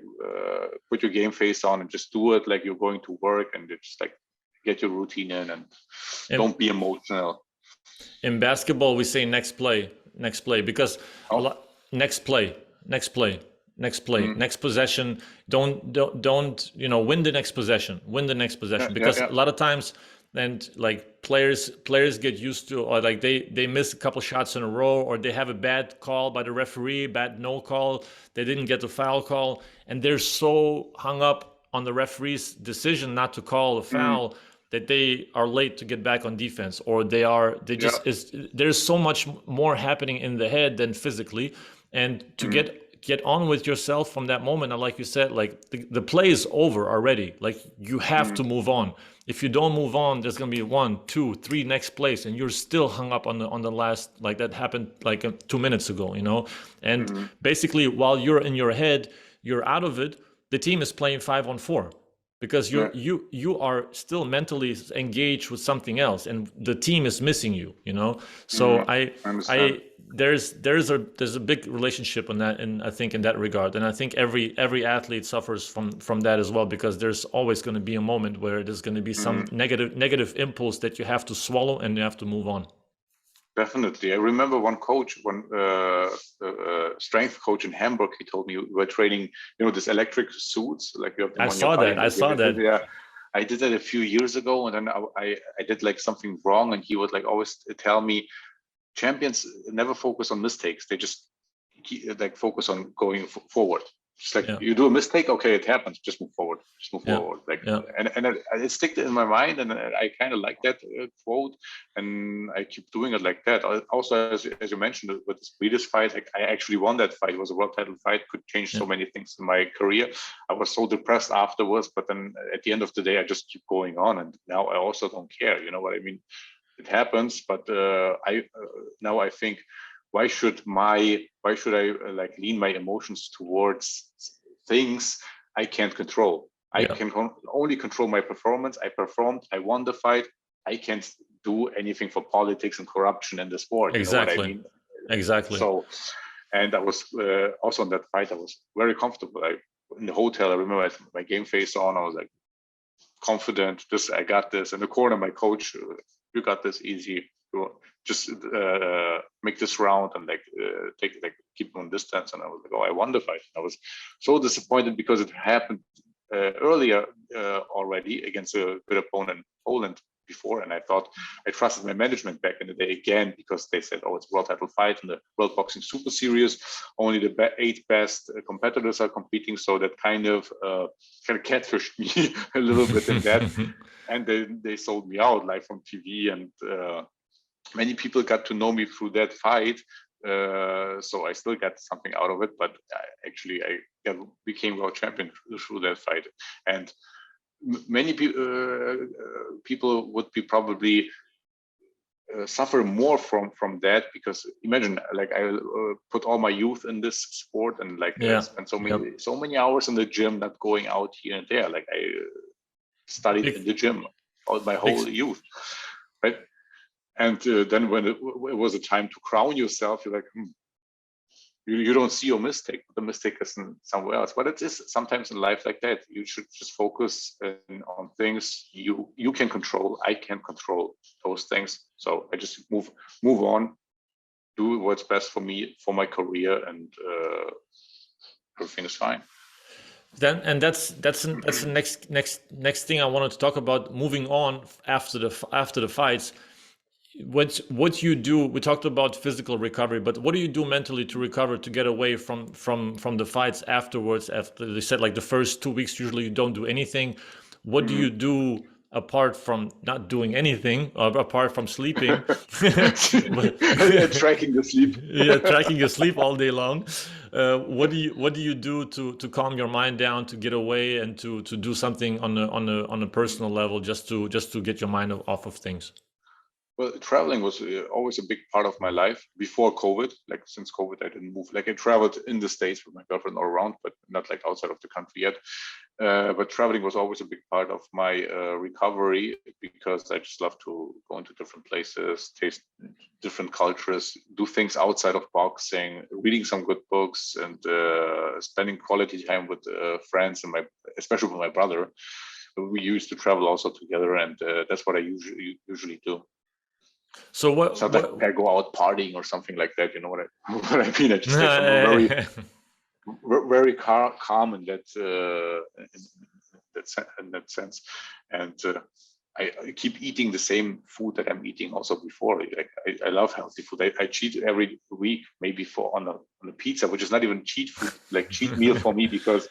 put your game face on and just do it like you're going to work, and just like get your routine in and don't be emotional. In basketball, we say next play, because next play, next possession. Don't win the next possession. Because a lot of times and like players get used to, or like they miss a couple shots in a row, or they have a bad call by the referee, bad no call, they didn't get the foul call, and they're so hung up on the referee's decision not to call a foul that they are late to get back on defense, or they Yeah. just is there's so much more happening in the head than physically. And to get on with yourself from that moment, and like you said, like the play is over already, like you have to move on. If you don't move on, there's gonna be 1, 2, 3 next plays, and you're still hung up on the last, like that happened like 2 minutes ago, you know. And basically, while you're in your head, you're out of it, the team is playing 5-on-4, because you are still mentally engaged with something else, and the team is missing you, you know. So I understand. there's a big relationship on that, and I think in that regard, and I think every athlete suffers from that as well, because there's always going to be a moment where there's going to be some negative impulse that you have to swallow, and you have to move on. Definitely. I remember one coach, one strength coach in Hamburg, he told me, we were training, this electric suits, like you have them I on saw your body. that. I saw that. Yeah. I did that a few years ago, and then I did like something wrong, and he would like always tell me, champions never focus on mistakes. They just like focus on going forward. Just like you do a mistake, okay, it happens. Just move forward. Just move forward. Like, and it sticked in my mind, and I kind of like that quote, and I keep doing it like that. Also, as you mentioned with the Swedish fight, I actually won that fight. It was a world title fight. Could change so many things in my career. I was so depressed afterwards, but then at the end of the day, I just keep going on, and now I also don't care. You know what I mean? It happens, but now I think, why should I like lean my emotions towards things I can't control? I can only control my performance. I performed, I won the fight. I can't do anything for politics and corruption in the sport. Exactly. You know what I mean? Exactly. So, and I was also in that fight, I was very comfortable. In the hotel, I remember I had my game face on. I was like confident, I got this. In the corner, my coach, you got this, easy. Just make this round and keep on distance. And I was like, oh, I won the fight. I was so disappointed because it happened earlier already against a good opponent, Poland, before. And I thought, I trusted my management back in the day again, because they said, oh, it's a world title fight in the World Boxing Super Series. Only the 8 best competitors are competing. So that kind of catfished me a little bit in that. And they sold me out live from TV, and many people got to know me through that fight. So I still got something out of it, but I became world champion through that fight. And many people would be probably suffer more from that, because imagine, like, I put all my youth in this sport, and like spent so many hours in the gym, not going out here and there. Like I studied in the gym all my whole youth, right? And then when it was a time to crown yourself, you're like, you don't see your mistake. The mistake is somewhere else. But it is sometimes in life like that. You should just focus on things you can control. I can't control those things. So I just move on, do what's best for me, for my career, and everything is fine. Then, and that's the next thing I wanted to talk about. Moving on after the fights, what you do. We talked about physical recovery, but what do you do mentally to recover, to get away from the fights afterwards? After they said, like, the first 2 weeks, usually you don't do anything. What do you do apart from not doing anything, or apart from sleeping? Tracking the sleep. Tracking your sleep all day long. What do you do to calm your mind down, to get away, and to do something on a personal level, just to get your mind off of things? Well, traveling was always a big part of my life before COVID. Like, since COVID, I didn't move. Like, I traveled in the States with my girlfriend all around, but not like outside of the country yet. But traveling was always a big part of my recovery, because I just love to go into different places, taste different cultures, do things outside of boxing, reading some good books, and spending quality time with friends, and especially with my brother. We used to travel also together, and that's what I usually do. So what? So that I go out partying or something like that. You know what I mean? I just I'm very calm in that sense, and I keep eating the same food that I'm eating also before. Like I love healthy food. I cheat every week, maybe on a pizza, which is not even cheat food, like cheat meal for me, because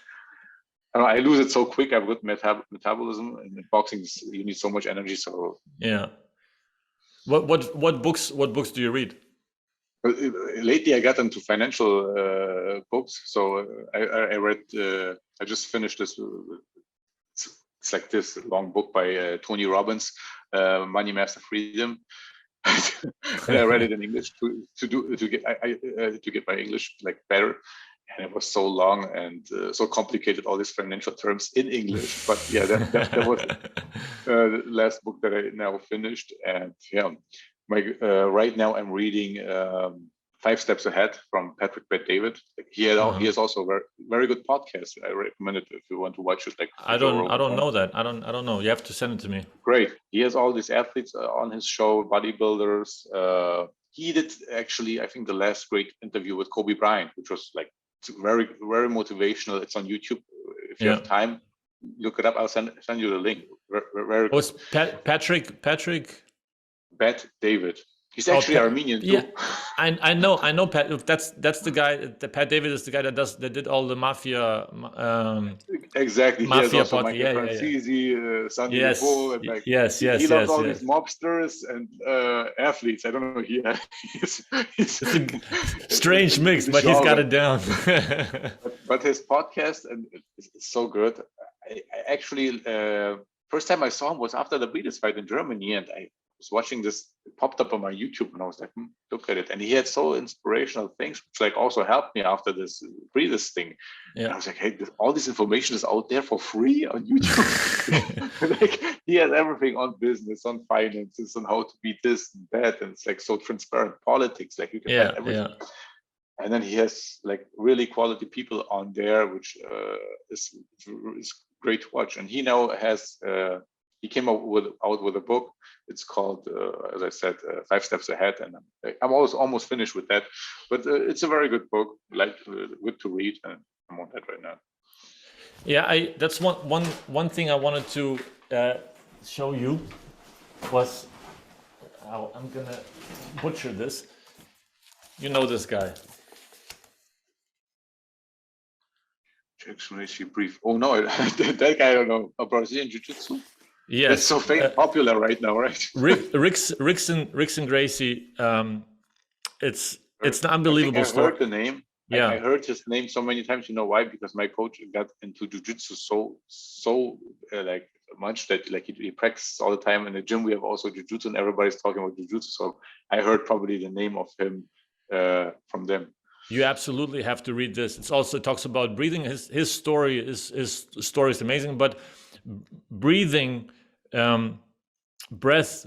I lose it so quick. I've got metabolism, and in boxing you need so much energy. So yeah. What books do you read? Lately I got into financial books. So I read. I just finished this. It's like this long book by Tony Robbins, Money Master Freedom. And I read it in English to get my English like better, and it was so long and so complicated, all these financial terms in English. But yeah, that was the last book that I now finished. And yeah, right now I'm reading 5 Steps Ahead from Patrick Bet-David. He has also a very, very good podcast. I recommend it if you want to watch it. Like I don't know that. I don't know. You have to send it to me. Great. He has all these athletes on his show, bodybuilders. He did actually, I think, the last great interview with Kobe Bryant, which was like very, very motivational. It's on YouTube. If you have time, look it up. I'll send you the link. Very good. Was Patrick Bet-David. He's actually Armenian too. Yeah, I know. Pat. That's the guy. Pat David is the guy that did all the mafia. Exactly. Mafia he has also Michael Francesi, Sandy Bull, and like yes. He loves all these mobsters and athletes. I don't know. He's it's a strange mix, but he's got it down. but his podcast and it's so good. I actually first time I saw him was after the Breeders' fight in Germany, and I was watching this. It popped up on my YouTube, and I was like, look at it. And he had so inspirational things, which like also helped me after this Breeders thing. Yeah. And I was like, hey, all this information is out there for free on YouTube. Like he has everything on business, on finances, on how to beat this and that, and it's like so transparent. Politics, like you can find everything. Yeah. And then he has like really quality people on there, which is great to watch. And he now has he came out with a book. It's called, as I said, 5 Steps Ahead, and I'm almost finished with that. But it's a very good book, like good to read, and I'm on that right now. Yeah, that's one thing I wanted to show you was. I'm gonna butcher this. You know this guy. Jackson Rishi Brief. Oh no, that guy I don't know. A Brazilian Jiu-Jitsu. Yes, that's so popular right now, right? Rickson Gracie. It's an unbelievable story. I heard the name. Yeah, I heard his name so many times. You know why? Because my coach got into jiu-jitsu so like much that like he practices all the time in the gym. We have also jiu-jitsu, and everybody's talking about jiu-jitsu. So I heard probably the name of him from them. You absolutely have to read this. It talks about breathing. His story is amazing, but breathing, breath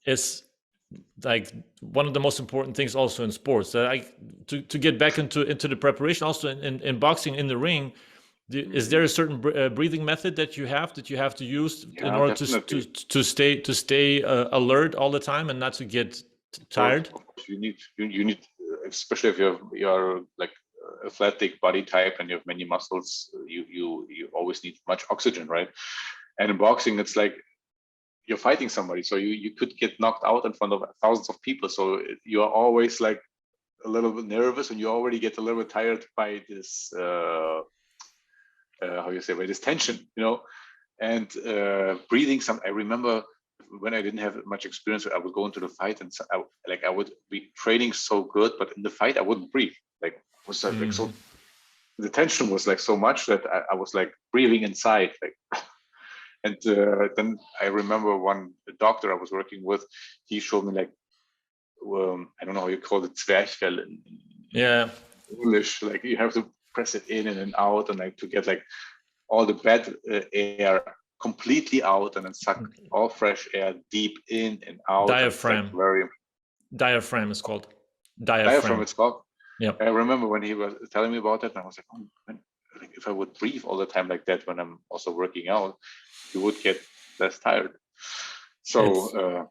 is like one of the most important things also in sports. To get back into the preparation, also in boxing in the ring, is there a certain breathing method that you have to use in order to stay alert all the time and not to get tired? You need, especially if you're like athletic body type and you have many muscles, you always need much oxygen, right? And in boxing, it's like you're fighting somebody, so you could get knocked out in front of thousands of people. So you're always like a little bit nervous, and you already get a little bit tired by this by this tension, you know. And breathing. I remember when I didn't have much experience, I would go into the fight, and I would be training so good, but in the fight I wouldn't breathe. Like it was like so. The tension was like so much that I was like breathing inside, like. And then I remember one doctor I was working with, he showed me like, I don't know how you call it, Zwerchfell in English. Like you have to press it in and out, and like to get like all the bad air completely out, and then suck all fresh air deep in and out. Diaphragm. Diaphragm is called. Diaphragm it's called. Yeah. I remember when he was telling me about it, and I was like, oh, man, like if I would breathe all the time like that when I'm also working out, you would get less tired. So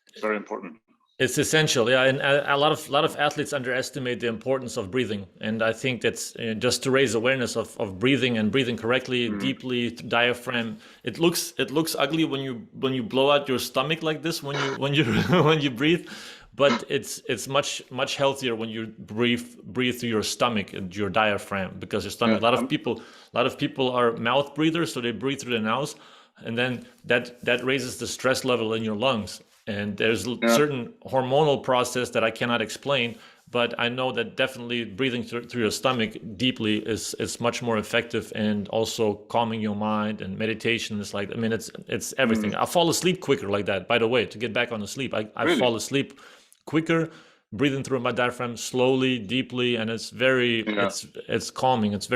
it's very important. It's essential, yeah, and a lot of athletes underestimate the importance of breathing, and I think that's just to raise awareness of breathing and breathing correctly, Mm. deeply, diaphragm. It looks ugly when you blow out your stomach like this when you when you breathe, but it's much healthier when you breathe through your stomach and your diaphragm, because your stomach. Yeah, A lot of people are mouth breathers, so they breathe through the nose, and then that raises the stress level in your lungs. And there's yeah. certain hormonal process that I cannot explain, but I know that definitely breathing through your stomach deeply is much more effective, and also calming your mind, and meditation is like, I mean, it's everything. Mm. I fall asleep quicker like that. By the way, to get back on the sleep, I Really? fall asleep quicker breathing through my diaphragm slowly, deeply, and Yeah. it's calming. It's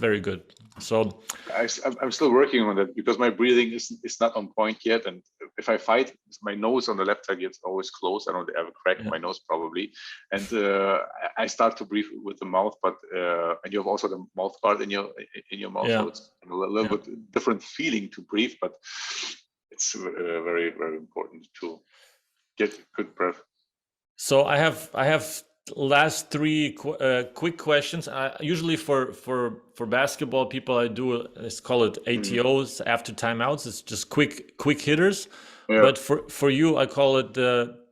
very good. So I'm still working on that because my breathing is not on point yet. And if I fight, my nose on the left side gets always closed. I don't have a crack in yeah, my nose probably. And I start to breathe with the mouth, but and you have also the mouth guard in your mouth, yeah, so it's a little yeah. bit different feeling to breathe, but it's very, very important to get good breath. So I have last three quick questions. Usually for basketball people, I do let's call it Mm. ATOs, after timeouts. It's just quick hitters. Yeah. But for you, I call it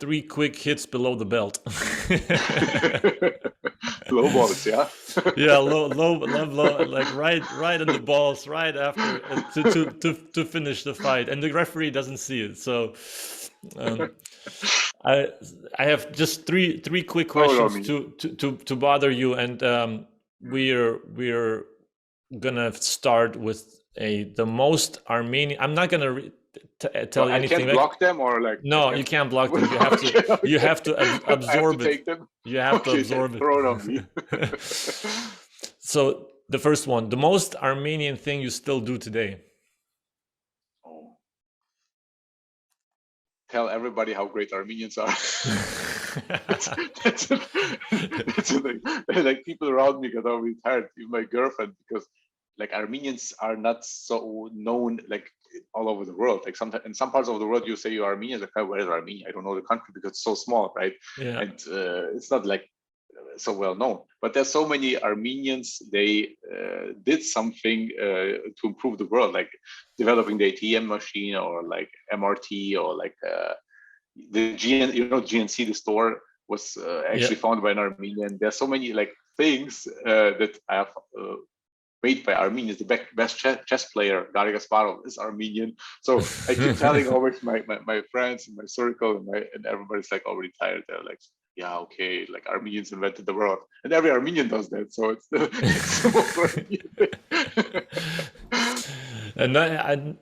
three quick hits below the belt. Low balls, yeah. Yeah, low, like right in the balls, right after to finish the fight, and the referee doesn't see it. So um, I I have just three quick Oh, I questions mean, to bother you, and we're gonna start with the most Armenian. I'm not gonna tell well, you I anything. can't block them, or like I No, you can't. can't block them. Okay, You okay. have to I have to absorb it. take them. You have to Okay, then absorb throw it on me. it. So the first one, the most Armenian thing you still do today. Oh, tell everybody how great Armenians are. that's, that's, like people around me get already tired, even my girlfriend, because like Armenians are not so known like all over the world. Like sometimes in some parts of the world, you say you're Armenian, like, oh, where is Armenia? I don't know the country because it's so small, right? Yeah, And it's not like so well known. But there's so many Armenians. They did something to improve the world, like developing the ATM machine, or like MRT, or like the GNC, the store was yeah. actually founded by an Armenian. There's so many like things that I have made by Armenians. The best chess player, Garry Kasparov, is Armenian. So I keep telling always my friends in my circle, and everybody's like already tired. They're like, yeah, okay, like Armenians invented the world, and every Armenian does that. So it's And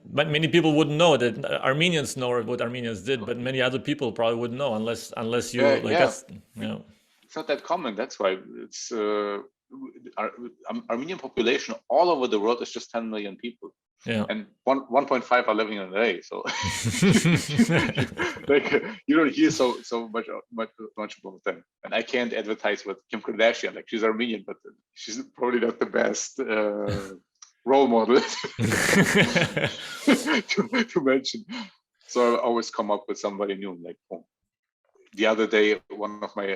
but many people wouldn't know that Armenians know what Armenians did, but many other people probably wouldn't know unless you like yeah, us. You know. it's not that common. That's why it's Armenian population all over the world is just 10 million people. Yeah. And 1.5 are living in LA, so like you don't hear so much about them. And I can't advertise with Kim Kardashian, like she's Armenian, but she's probably not the best role model to mention. So I always come up with somebody new. Like the other day, one of my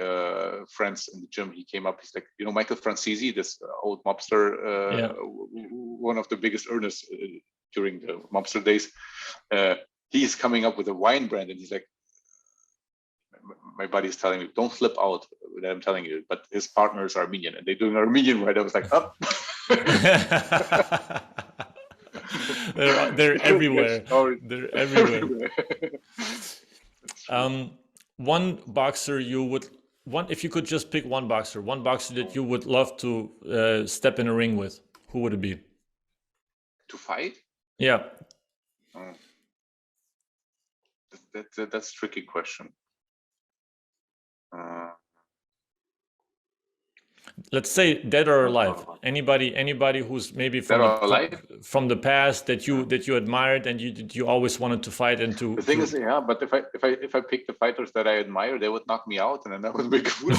friends in the gym, he came up. He's like, Michael Francesi, this old mobster, Yeah. one of the biggest earners during the mobster days. He's coming up with a wine brand, and he's like, my buddy is telling me, don't flip out that I'm telling you, but his partner is Armenian, and they're doing Armenian wine. I was like, oh. They're everywhere. They're everywhere. One boxer if you could just pick one boxer that you would love to step in a ring with, who would it be? To fight? Yeah. That's a tricky question. Let's say dead or alive. Anybody who's maybe from the past that you admired and you always wanted to fight and to. The thing is, yeah, but if I pick the fighters that I admire, they would knock me out, and then that would make a fool.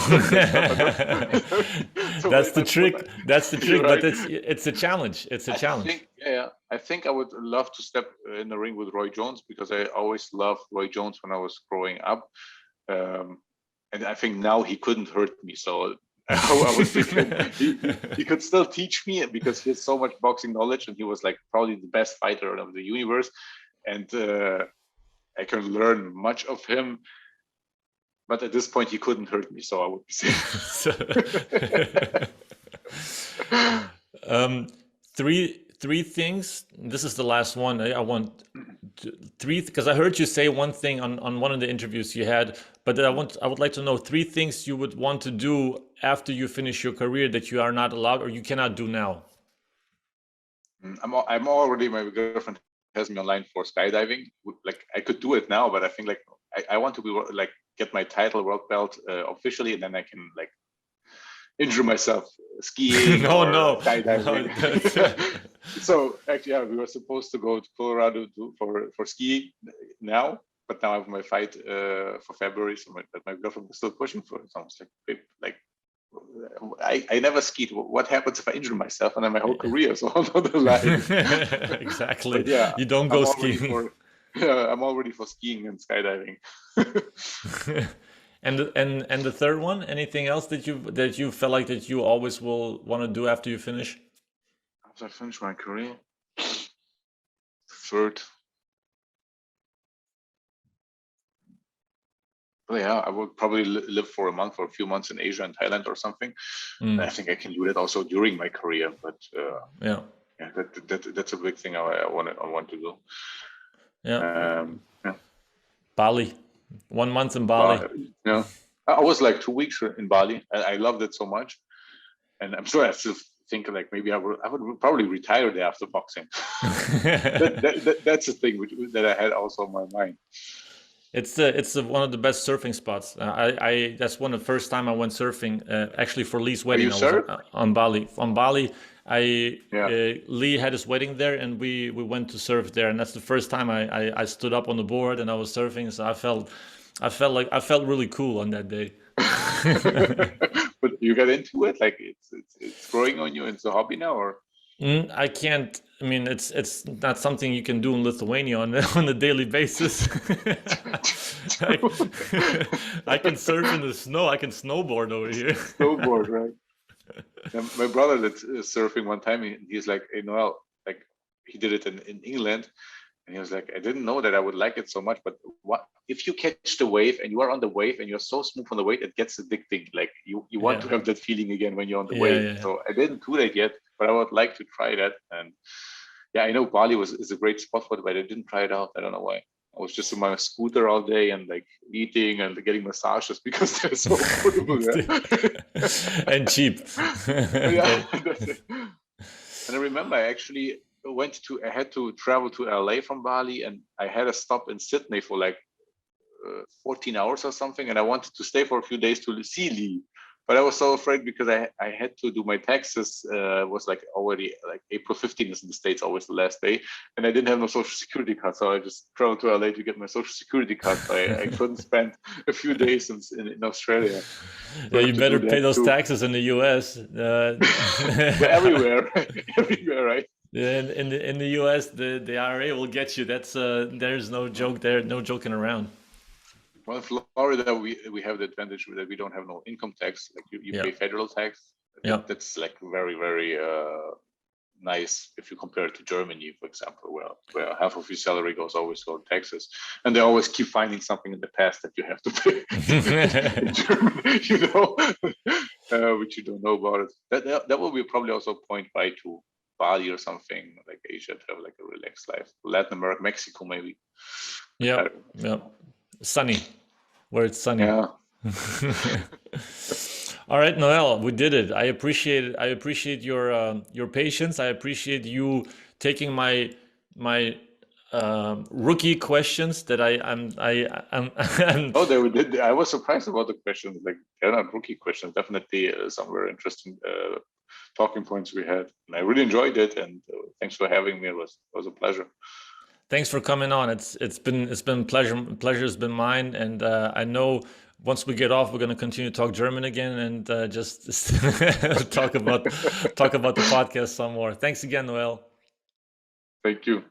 That's the trick. That's the trick. Right. But it's a challenge. It's a challenge. I think I would love to step in the ring with Roy Jones, because I always loved Roy Jones when I was growing up. And I think now he couldn't hurt me. So I was thinking he could still teach me because he has so much boxing knowledge, and he was like probably the best fighter of the universe. And I can learn much of him. But at this point, he couldn't hurt me, so I would say. Three things. This is the last one. I want three, because I heard you say one thing on one of the interviews you had, but I would like to know 3 things you would want to do after you finish your career that you are not allowed or you cannot do now. I'm already, my girlfriend has me online for skydiving. Like I could do it now, but I think like I want to be like get my title world belt officially, and then I can like injure myself skiing or skydiving. No, so actually, yeah, we were supposed to go to Colorado for skiing now, but now I have my fight for February. So my girlfriend was still pushing for it. So I was like, I never skied. What happens if I injure myself and then my whole career is all on the line? Exactly. Yeah, you don't go skiing. I'm all ready for skiing and skydiving. And the third one, anything else that you felt like that you always will want to do after you finish? After I finish my career, third. Well, yeah, I would probably live for a month or a few months in Asia and Thailand or something. I think I can do that also during my career. But yeah, that's a big thing I want to do. Yeah. Bali, 1 month in Bali. Yeah, I was like 2 weeks in Bali. I loved it so much, and I'm sure I still think like maybe I would probably retire there after boxing. That's the thing that I had also in my mind. It's one of the best surfing spots. That's one of the first time I went surfing. Actually, for Lee's wedding, I was on Bali. On Bali, Lee had his wedding there, and we went to surf there, and that's the first time I stood up on the board and I was surfing. So I felt really cool on that day. But you got into it, like it's growing on you. It's a hobby now, or? I can't. I mean, it's not something you can do in Lithuania on a daily basis. I can surf in the snow. I can snowboard over here. Snowboard, right? And my brother that's surfing one time. He's like, "Hey, Noel," like he did it in England, and he was like, "I didn't know that I would like it so much, but what if you catch the wave and you are on the wave and you're so smooth on the wave, it gets addicting. Like you want to have that feeling again when you're on the wave." Yeah. So I didn't do that yet, but I would like to try that. And yeah, I know Bali is a great spot for it, but I didn't try it out. I don't know why. I was just on my scooter all day and like eating and getting massages because they're so affordable. And cheap. Yeah. And I remember I actually I had to travel to LA from Bali, and I had a stop in Sydney for like 14 hours or something, and I wanted to stay for a few days to see Lee, but I was so afraid because I had to do my taxes. It was like already like April 15th is in the States, always the last day, and I didn't have no social security card, so I just traveled to LA to get my social security card. So I couldn't spend a few days in Australia. Yeah, you better pay those taxes in the US. Everywhere, everywhere, right? Yeah, in the US, the IRA will get you. That's there's no joke there, no joking around. Well, in Florida, we have the advantage that we don't have no income tax. Like you pay federal tax. Yeah, that's like very, very nice if you compare it to Germany, for example, where half of your salary goes always to taxes, and they always keep finding something in the past that you have to pay. In Germany, which you don't know about it. That will be probably also a point by to Bali or something like Asia to have like a relaxed life. Latin America, Mexico, maybe. Yeah, sunny, where it's sunny. Yeah. All right, Noel, we did it. I appreciate it. I appreciate your patience. I appreciate you taking my rookie questions that I'm. Oh, they did. I was surprised about the questions. Like they're not rookie questions. Definitely some very interesting talking points we had, and I really enjoyed it. And thanks for having me. It was a pleasure. Thanks for coming on. It's been pleasure. Pleasure's been mine, and I know once we get off, we're going to continue to talk German again and just talk about the podcast some more. Thanks again, Noel. Thank you.